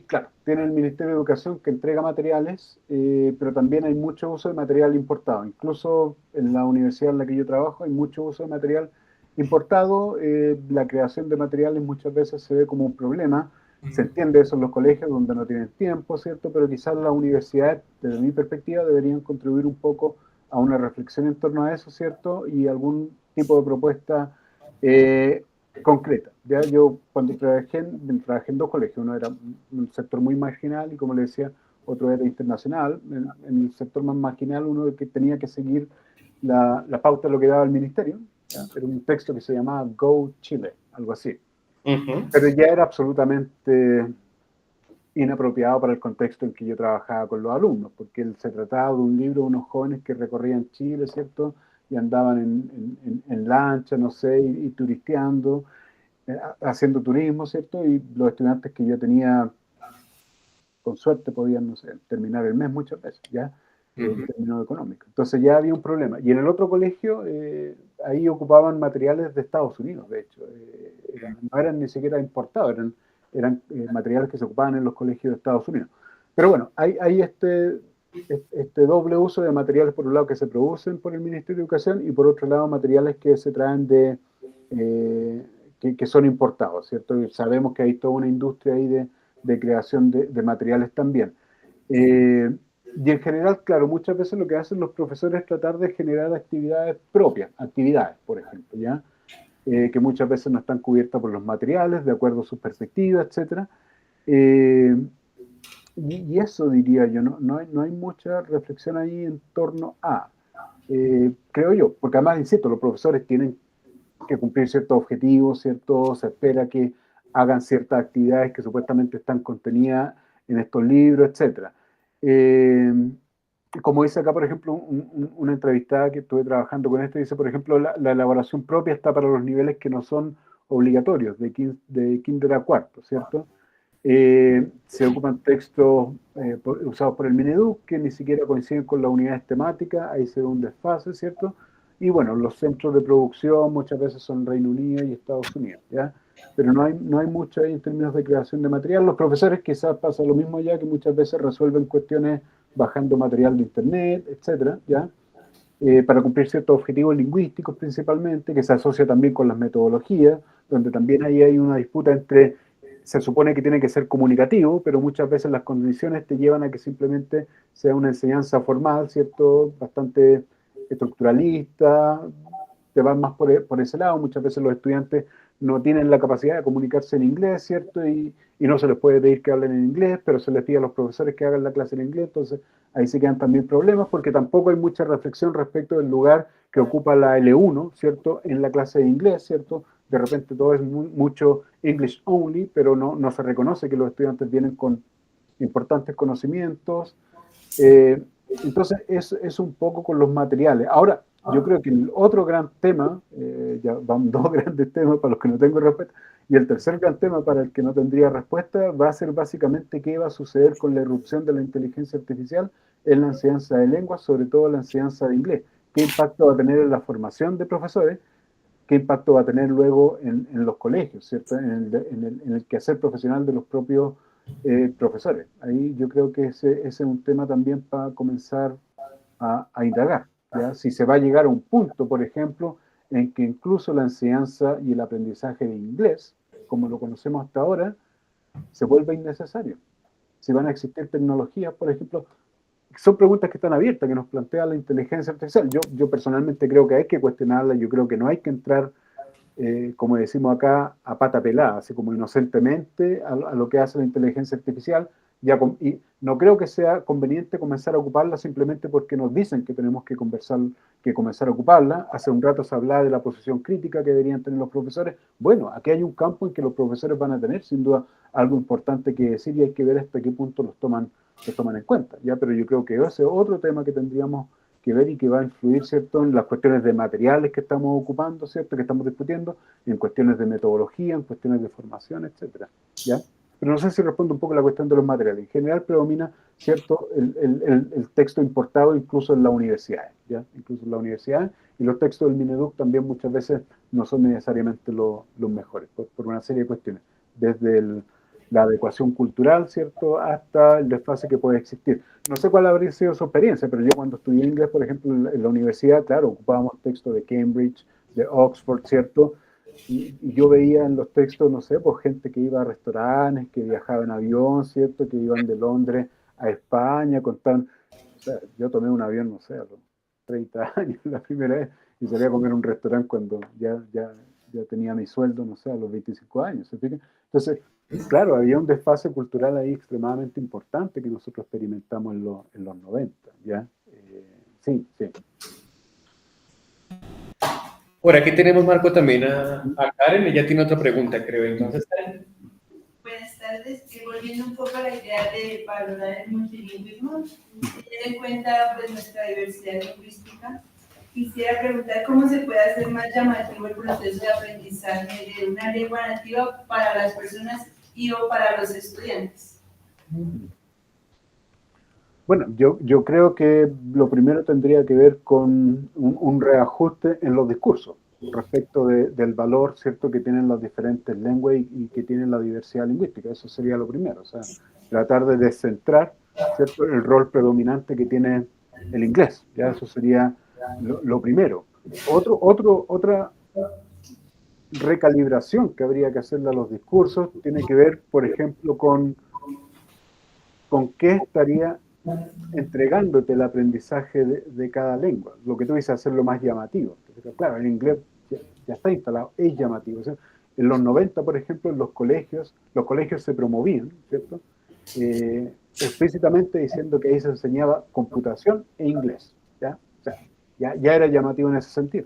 Speaker 2: claro, tiene el Ministerio de Educación que entrega materiales, pero también hay mucho uso de material importado. Incluso en la universidad en la que yo trabajo hay mucho uso de material importado. La creación de materiales muchas veces se ve como un problema. Se entiende eso en los colegios donde no tienen tiempo, ¿cierto? Pero quizás las universidades, desde mi perspectiva, deberían contribuir un poco a una reflexión en torno a eso, ¿cierto? Y algún tipo de propuesta concreta. ¿Ya? Yo cuando trabajé en dos colegios, uno era un sector muy marginal y como le decía, otro era internacional. En el sector más marginal uno que tenía que seguir la pauta de lo que daba el ministerio. ¿Ya? Era un texto que se llamaba Go Chile, algo así. Pero ya era absolutamente inapropiado para el contexto en que yo trabajaba con los alumnos, porque se trataba de un libro de unos jóvenes que recorrían Chile, ¿cierto? Y andaban en lancha, no sé, y turisteando, haciendo turismo, ¿cierto? Y los estudiantes que yo tenía, con suerte, podían, no sé, terminar el mes muchas veces, ¿ya? En términos económicos. Entonces ya había un problema. Y en el otro colegio, ahí ocupaban materiales de Estados Unidos, de hecho. No eran ni siquiera importados, eran materiales que se ocupaban en los colegios de Estados Unidos. Pero bueno, hay este doble uso de materiales, por un lado, que se producen por el Ministerio de Educación y por otro lado, materiales que se traen que son importados, ¿cierto? Y sabemos que hay toda una industria ahí de creación de materiales también. Y en general, claro, muchas veces lo que hacen los profesores es tratar de generar actividades propias, actividades, por ejemplo, ¿ya? Que muchas veces no están cubiertas por los materiales, de acuerdo a sus perspectivas, etc. Y eso diría yo, no hay mucha reflexión ahí en torno a, creo yo, porque además, insisto, los profesores tienen que cumplir ciertos objetivos, ¿cierto? Se espera que hagan ciertas actividades que supuestamente están contenidas en estos libros, etc. Como dice acá, por ejemplo, una entrevistada que estuve trabajando con esto, dice, por ejemplo, la elaboración propia está para los niveles que no son obligatorios, de kinder a cuarto, ¿cierto? Se ocupan textos usados por el Mineduc que ni siquiera coinciden con las unidades temáticas, ahí se ve un desfase, ¿cierto? Y bueno, los centros de producción muchas veces son Reino Unido y Estados Unidos, ¿ya? Pero no hay mucho ahí en términos de creación de material. Los profesores quizás pasa lo mismo ya, que muchas veces resuelven cuestiones bajando material de internet, etcétera, ¿ya? Para cumplir ciertos objetivos lingüísticos principalmente, que se asocia también con las metodologías, donde también ahí hay una disputa entre, se supone que tiene que ser comunicativo, pero muchas veces las condiciones te llevan a que simplemente sea una enseñanza formal, ¿cierto? Bastante estructuralista, te van más por ese lado. Muchas veces los estudiantes no tienen la capacidad de comunicarse en inglés, ¿cierto? Y no se les puede pedir que hablen en inglés, pero se les pide a los profesores que hagan la clase en inglés, entonces ahí se quedan también problemas, porque tampoco hay mucha reflexión respecto del lugar que ocupa la L1, ¿cierto? En la clase de inglés, ¿cierto? De repente todo es mucho English only, pero no se reconoce que los estudiantes vienen con importantes conocimientos. Entonces, es un poco con los materiales. Ahora, yo creo que el otro gran tema, ya van dos grandes temas para los que no tengo respuesta, y el tercer gran tema para el que no tendría respuesta va a ser básicamente qué va a suceder con la irrupción de la inteligencia artificial en la enseñanza de lenguas, sobre todo la enseñanza de inglés. ¿Qué impacto va a tener en la formación de profesores? ¿Qué impacto va a tener luego en los colegios, ¿cierto? En el quehacer profesional de los propios profesores? Ahí yo creo que ese es un tema también para comenzar a indagar, ¿ya? Si se va a llegar a un punto, por ejemplo, en que incluso la enseñanza y el aprendizaje de inglés, como lo conocemos hasta ahora, se vuelve innecesario. Si van a existir tecnologías, por ejemplo, son preguntas que están abiertas, que nos plantea la inteligencia artificial. Yo personalmente creo que hay que cuestionarla, yo creo que no hay que entrar, como decimos acá, a pata pelada, así como inocentemente a lo que hace la inteligencia artificial, y no creo que sea conveniente comenzar a ocuparla simplemente porque nos dicen que tenemos que comenzar a ocuparla. Hace un rato se hablaba de la posición crítica que deberían tener los profesores. Bueno, aquí hay un campo en que los profesores van a tener, sin duda, algo importante que decir, y hay que ver hasta qué punto los toman en cuenta, ¿ya? Pero yo creo que ese es otro tema que tendríamos que ver y que va a influir, ¿cierto?, en las cuestiones de materiales que estamos ocupando, ¿cierto?, que estamos discutiendo, en cuestiones de metodología, en cuestiones de formación, etcétera, ¿ya? Pero no sé si respondo un poco a la cuestión de los materiales. En general predomina, ¿cierto?, el texto importado incluso en las universidades, ¿ya? Incluso en las universidades, y los textos del Mineduc también muchas veces no son necesariamente los mejores, por una serie de cuestiones, desde la adecuación cultural, ¿cierto?, hasta el desfase que puede existir. No sé cuál habría sido su experiencia, pero yo cuando estudié inglés, por ejemplo, en la universidad, claro, ocupábamos textos de Cambridge, de Oxford, ¿cierto?, y yo veía en los textos, no sé, pues gente que iba a restaurantes, que viajaba en avión, ¿cierto?, que iban de Londres a España, contaban, o sea, yo tomé un avión, no sé, a los 30 años la primera vez, y salí a comer en un restaurante cuando ya tenía mi sueldo, no sé, a los 25 años, ¿se fijan? Entonces, claro, había un desfase cultural ahí extremadamente importante que nosotros experimentamos en los 90, ¿ya? Sí.
Speaker 1: Por aquí tenemos, Marco, también a Karen. Ella tiene otra pregunta, creo. Entonces, Karen.
Speaker 13: Buenas tardes. Volviendo un poco a la idea de valorar el multilingüismo, teniendo en cuenta pues, nuestra diversidad lingüística, quisiera preguntar cómo se puede hacer más llamativo el proceso de aprendizaje de una lengua nativa para las personas y o para los estudiantes.
Speaker 2: Bueno, yo creo que lo primero tendría que ver con un reajuste en los discursos respecto del valor, ¿cierto?, que tienen las diferentes lenguas y que tienen la diversidad lingüística. Eso sería lo primero, o sea, tratar de descentrar, ¿cierto?, el rol predominante que tiene el inglés, ¿ya? Eso sería lo primero. Otra recalibración que habría que hacerle a los discursos tiene que ver, por ejemplo, con qué estaría entregándote el aprendizaje de cada lengua. Lo que tú dices, hacerlo más llamativo. Claro, el inglés ya está instalado, es llamativo. O sea, en los 90, por ejemplo, en los colegios se promovían, ¿cierto? Explícitamente diciendo que ahí se enseñaba computación e inglés, ¿ya? O sea, ya era llamativo en ese sentido.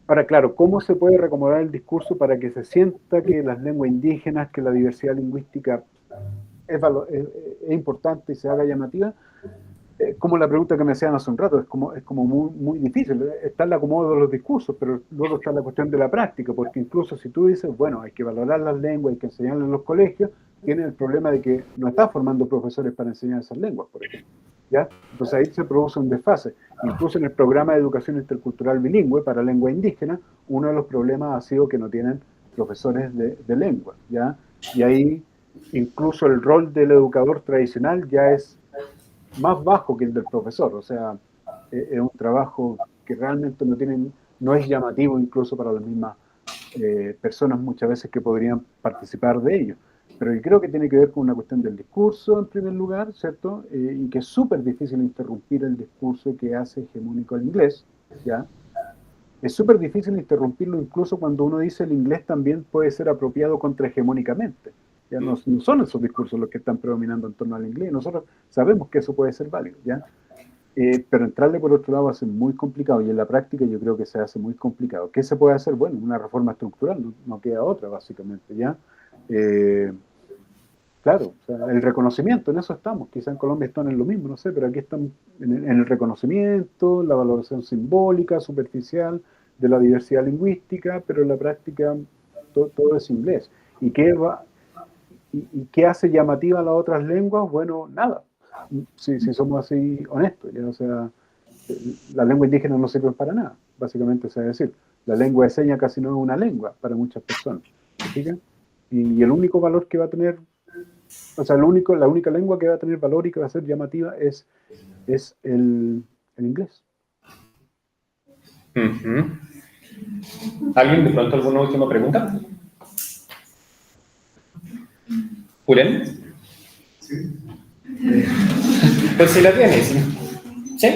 Speaker 2: Ahora, claro, ¿cómo se puede recomodar el discurso para que se sienta que las lenguas indígenas, que la diversidad lingüística es importante y se haga llamativa? Como la pregunta que me hacían hace un rato, es como muy difícil. Está el acomodo de los discursos, pero luego está la cuestión de la práctica, porque incluso si tú dices, bueno, hay que valorar las lenguas, hay que enseñarlas en los colegios, tienen el problema de que no están formando profesores para enseñar esas lenguas, por ejemplo, ¿ya? Entonces ahí se produce un desfase. Incluso en el programa de educación intercultural bilingüe para lengua indígena, uno de los problemas ha sido que no tienen profesores de lengua, ¿ya? Y ahí incluso el rol del educador tradicional ya es más bajo que el del profesor, o sea, es un trabajo que realmente no es llamativo incluso para las mismas personas muchas veces que podrían participar de ello. Pero yo creo que tiene que ver con una cuestión del discurso en primer lugar, ¿cierto? Y que es súper difícil interrumpir el discurso que hace hegemónico el inglés, ¿ya? Es súper difícil interrumpirlo incluso cuando uno dice el inglés también puede ser apropiado contrahegemónicamente. Ya no son esos discursos los que están predominando en torno al inglés. Nosotros sabemos que eso puede ser válido, ¿ya? Pero entrarle por otro lado va a ser muy complicado y en la práctica yo creo que se hace muy complicado. ¿Qué se puede hacer? Bueno, una reforma estructural, no queda otra básicamente, ¿ya? Claro, o sea, el reconocimiento, en eso estamos. Quizá en Colombia están en lo mismo, no sé, pero aquí están en el reconocimiento, la valoración simbólica, superficial de la diversidad lingüística, pero en la práctica todo es inglés. ¿Y qué hace llamativa a las otras lenguas? Bueno, nada, si somos así honestos, ¿ya? O sea, las lenguas indígenas no sirven para nada, básicamente, es decir, la lengua de señas casi no es una lengua para muchas personas, ¿me explican? Y el único valor que va a tener, o sea, la única lengua que va a tener valor y que va a ser llamativa es el inglés.
Speaker 1: ¿Alguien de pronto alguna última pregunta? ¿Julián?
Speaker 14: Sí.
Speaker 1: Pues sí la tienes. ¿Sí?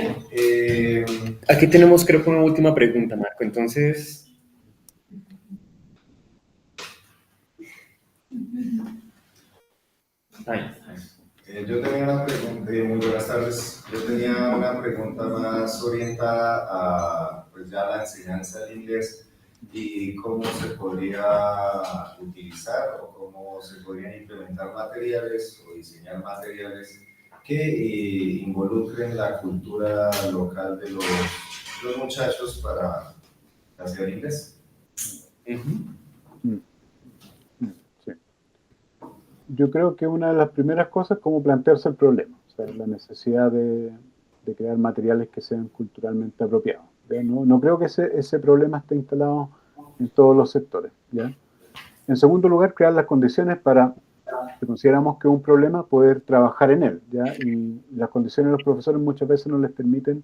Speaker 1: Aquí tenemos creo que una última pregunta, Marco. Entonces...
Speaker 14: Yo tenía una pregunta, muy buenas tardes. Yo tenía una pregunta más orientada a pues ya la enseñanza del inglés y cómo se podría utilizar o cómo se podrían implementar materiales o diseñar materiales que involucren la cultura local de los muchachos para hacer inglés.
Speaker 2: Yo creo que una de las primeras cosas es cómo plantearse el problema, o sea, la necesidad de crear materiales que sean culturalmente apropiados. No creo que ese problema esté instalado en todos los sectores, ¿ya? En segundo lugar, crear las condiciones para, si consideramos que es un problema, poder trabajar en él, ¿ya? Y las condiciones de los profesores muchas veces no les permiten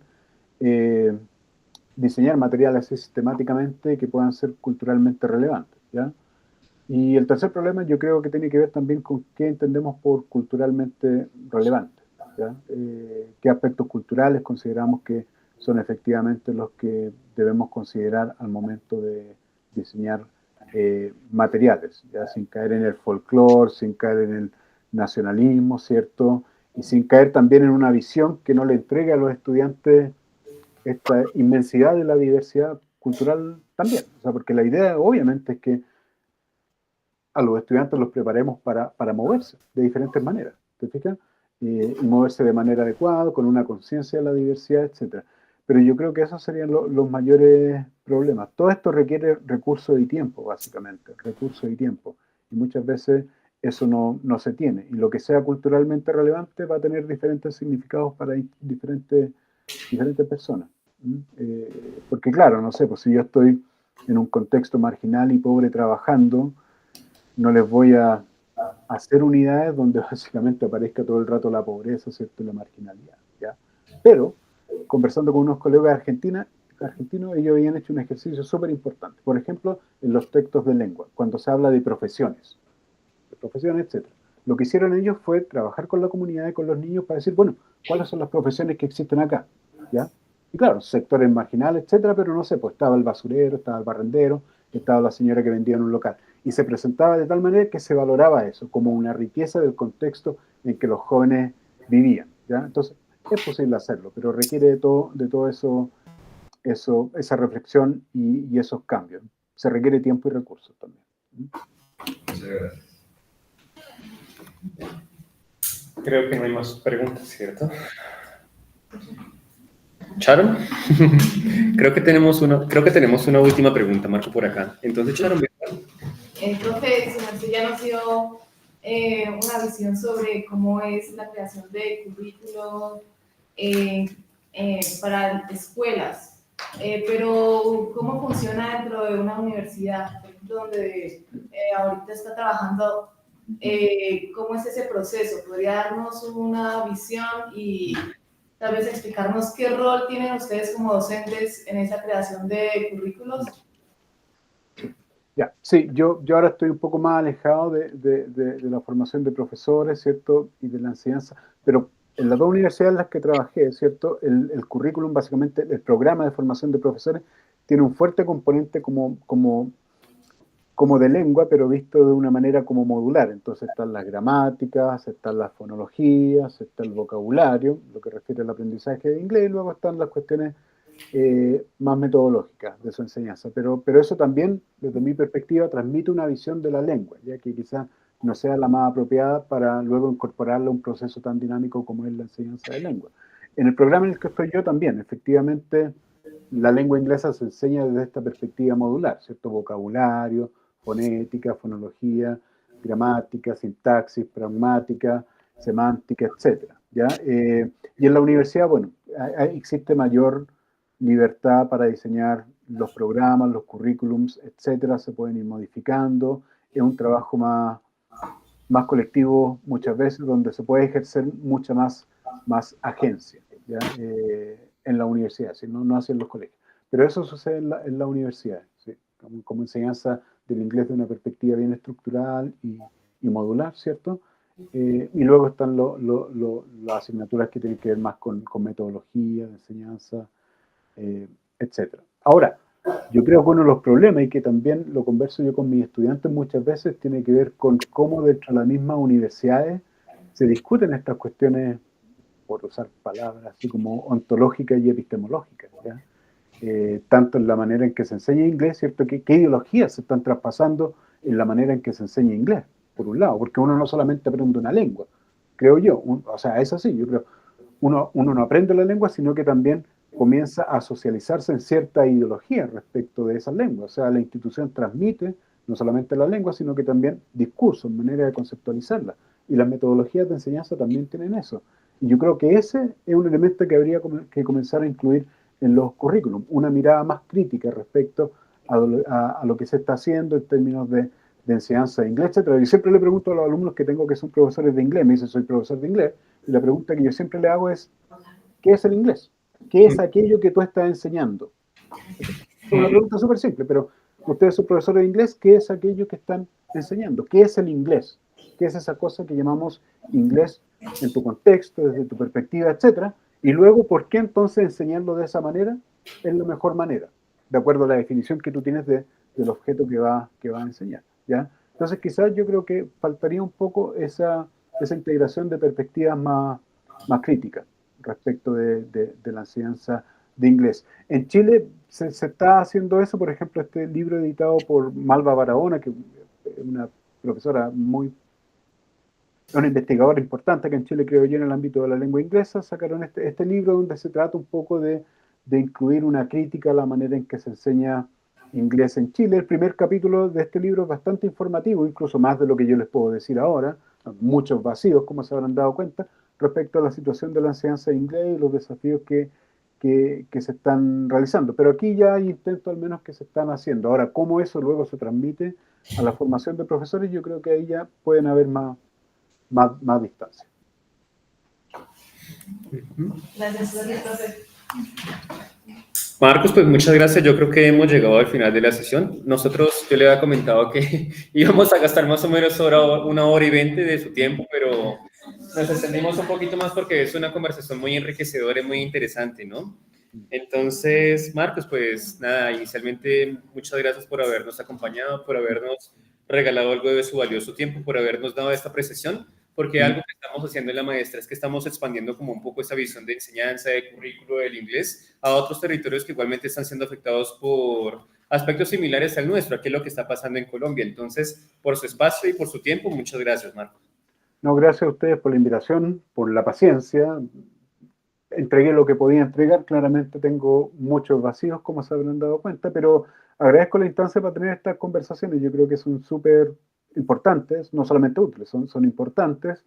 Speaker 2: diseñar materiales así sistemáticamente que puedan ser culturalmente relevantes, ¿ya? Y el tercer problema yo creo que tiene que ver también con qué entendemos por culturalmente relevante, ¿ya? Qué aspectos culturales consideramos que son efectivamente los que debemos considerar al momento de diseñar materiales, ¿ya? Sin caer en el folclore, sin caer en el nacionalismo, ¿cierto? Y sin caer también en una visión que no le entregue a los estudiantes esta inmensidad de la diversidad cultural también. O sea, porque la idea obviamente es que a los estudiantes los preparemos para moverse de diferentes maneras, ¿te fijas? Y moverse de manera adecuada, con una conciencia de la diversidad, etc. Pero yo creo que esos serían los mayores problemas. Todo esto requiere recursos y tiempo, básicamente, recursos y tiempo. Y muchas veces eso no se tiene. Y lo que sea culturalmente relevante va a tener diferentes significados para diferentes personas. Porque claro, no sé, pues si yo estoy en un contexto marginal y pobre trabajando, no les voy a hacer unidades donde básicamente aparezca todo el rato la pobreza, ¿cierto? Y la marginalidad, ¿ya? Pero, conversando con unos colegas argentinos, ellos habían hecho un ejercicio súper importante. Por ejemplo, en los textos de lengua, cuando se habla de profesiones, etc. Lo que hicieron ellos fue trabajar con la comunidad y con los niños para decir, bueno, ¿cuáles son las profesiones que existen acá? ¿Ya? Y claro, sectores marginales, etcétera, pero no sé, pues estaba el basurero, estaba el barrendero, estaba la señora que vendía en un local. Y se presentaba de tal manera que se valoraba eso como una riqueza del contexto en que los jóvenes vivían, ¿ya? Entonces, es posible hacerlo, pero requiere de todo eso, esa reflexión y esos cambios. Se requiere tiempo y recursos también.
Speaker 14: Muchas gracias.
Speaker 1: Creo que no hay más preguntas, ¿cierto? Sharon, creo que tenemos una última pregunta, Marco, por acá. Entonces, Sharon,
Speaker 7: profe, si ya nos dio una visión sobre cómo es la creación de currículo para escuelas, pero cómo funciona dentro de una universidad, por ejemplo, donde ahorita está trabajando, cómo es ese proceso. ¿Podría darnos una visión y tal vez explicarnos qué rol tienen ustedes como docentes en esa creación de currículos?
Speaker 2: Ya, sí, yo ahora estoy un poco más alejado de la formación de profesores, ¿cierto? Y de la enseñanza, pero en las dos universidades en las que trabajé, ¿cierto? El currículum, básicamente, el programa de formación de profesores, tiene un fuerte componente como de lengua, pero visto de una manera como modular. Entonces están las gramáticas, están las fonologías, está el vocabulario, lo que refiere al aprendizaje de inglés, y luego están las cuestiones más metodológicas de su enseñanza. Pero eso también, desde mi perspectiva, transmite una visión de la lengua, ya que quizás no sea la más apropiada para luego incorporarla a un proceso tan dinámico como es la enseñanza de lengua. En el programa en el que estoy yo también, efectivamente, la lengua inglesa se enseña desde esta perspectiva modular, ¿cierto? Vocabulario, fonética, fonología, gramática, sintaxis, pragmática, semántica, etcétera, ¿ya? Y en la universidad, bueno, existe mayor libertad para diseñar los programas, los currículums, etcétera, se pueden ir modificando, es un trabajo más colectivo muchas veces, donde se puede ejercer mucha más agencia, ¿ya? En la universidad, ¿sí? No así en los colegios. Pero eso sucede en la universidad, ¿sí? Como enseñanza del inglés de una perspectiva bien estructural y modular, ¿cierto? Y luego están las asignaturas que tienen que ver más con metodología de enseñanza, etc. Ahora, yo creo que uno de los problemas, y que también lo converso yo con mis estudiantes muchas veces, tiene que ver con cómo dentro de las mismas universidades se discuten estas cuestiones, por usar palabras así como ontológicas y epistemológicas, ¿ya? Tanto en la manera en que se enseña inglés, ¿cierto? ¿Qué ideologías se están traspasando en la manera en que se enseña inglés? Por un lado, porque uno no solamente aprende una lengua, creo yo, o sea, es así, yo creo, uno no aprende la lengua, sino que también comienza a socializarse en cierta ideología respecto de esas lenguas, o sea, la institución transmite no solamente la lengua, sino que también discursos, manera de conceptualizarla, y las metodologías de enseñanza también tienen eso, y yo creo que ese es un elemento que habría que comenzar a incluir en los currículums, una mirada más crítica respecto a lo que se está haciendo en términos de enseñanza de inglés, etc. Yo siempre le pregunto a los alumnos que tengo que son profesores de inglés, me dicen soy profesor de inglés, y la pregunta que yo siempre le hago es, ¿qué es el inglés? ¿Qué es aquello que tú estás enseñando? Es una pregunta súper simple, pero ustedes son profesores de inglés, ¿qué es aquello que están enseñando? ¿Qué es el inglés? ¿Qué es esa cosa que llamamos inglés en tu contexto, desde tu perspectiva, etcétera? Y luego, ¿por qué entonces enseñarlo de esa manera es la mejor manera? De acuerdo a la definición que tú tienes del objeto que va a enseñar, ¿ya? Entonces, quizás yo creo que faltaría un poco esa integración de perspectivas más críticas respecto de la enseñanza de inglés. En Chile se está haciendo eso, por ejemplo, este libro editado por Malva Barahona, que es una profesora una investigadora importante que en Chile, creo yo, en el ámbito de la lengua inglesa, sacaron este libro donde se trata un poco de incluir una crítica a la manera en que se enseña inglés en Chile. El primer capítulo de este libro es bastante informativo, incluso más de lo que yo les puedo decir ahora, muchos vacíos, como se habrán dado cuenta, respecto a la situación de la enseñanza de inglés y los desafíos que se están realizando. Pero aquí ya hay intentos al menos que se están haciendo. Ahora, cómo eso luego se transmite a la formación de profesores, yo creo que ahí ya pueden haber más distancia.
Speaker 7: Gracias, profe.
Speaker 1: Marcos, pues muchas gracias. Yo creo que hemos llegado al final de la sesión. Yo le había comentado que íbamos a gastar más o menos 1h20 de su tiempo, pero nos extendimos un poquito más porque es una conversación muy enriquecedora y muy interesante, ¿no? Entonces, Marcos, pues nada, inicialmente muchas gracias por habernos acompañado, por habernos regalado algo de su valioso tiempo, por habernos dado esta apreciación, porque algo que estamos haciendo en la maestra es que estamos expandiendo como un poco esa visión de enseñanza, de currículo del inglés a otros territorios que igualmente están siendo afectados por aspectos similares al nuestro, aquí es lo que está pasando en Colombia. Entonces, por su espacio y por su tiempo, muchas gracias, Marcos.
Speaker 2: No, gracias a ustedes por la invitación, por la paciencia. Entregué lo que podía entregar, claramente tengo muchos vacíos, como se habrán dado cuenta, pero agradezco la instancia para tener estas conversaciones. Yo creo que son súper importantes, no solamente útiles, son importantes.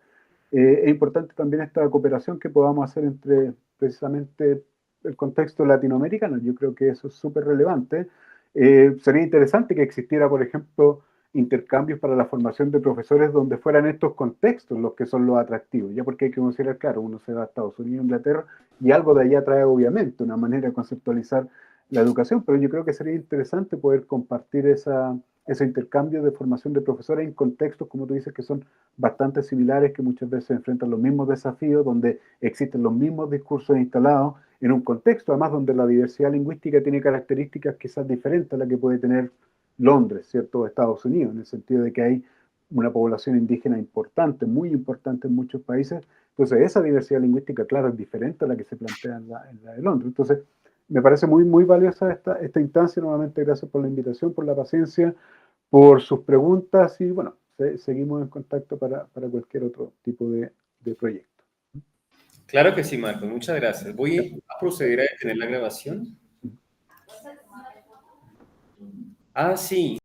Speaker 2: Es importante también esta cooperación que podamos hacer entre precisamente el contexto latinoamericano. Yo creo que eso es súper relevante. Sería interesante que existiera, por ejemplo, intercambios para la formación de profesores donde fueran estos contextos los que son los atractivos, ya porque hay que considerar, claro, uno se va a Estados Unidos, Inglaterra, y algo de allá trae obviamente una manera de conceptualizar la educación, pero yo creo que sería interesante poder compartir ese intercambio de formación de profesores en contextos, como tú dices, que son bastante similares, que muchas veces enfrentan los mismos desafíos, donde existen los mismos discursos instalados en un contexto, además donde la diversidad lingüística tiene características quizás diferentes a la que puede tener Londres, ¿cierto?, o Estados Unidos, en el sentido de que hay una población indígena importante, muy importante en muchos países. Entonces, esa diversidad lingüística, claro, es diferente a la que se plantea en la de Londres. Entonces, me parece muy, muy valiosa esta instancia. Nuevamente, gracias por la invitación, por la paciencia, por sus preguntas y, bueno, seguimos en contacto para cualquier otro tipo de proyecto.
Speaker 1: Claro que sí, Marco, muchas gracias. Voy a proceder a detener la grabación. Ah, sí.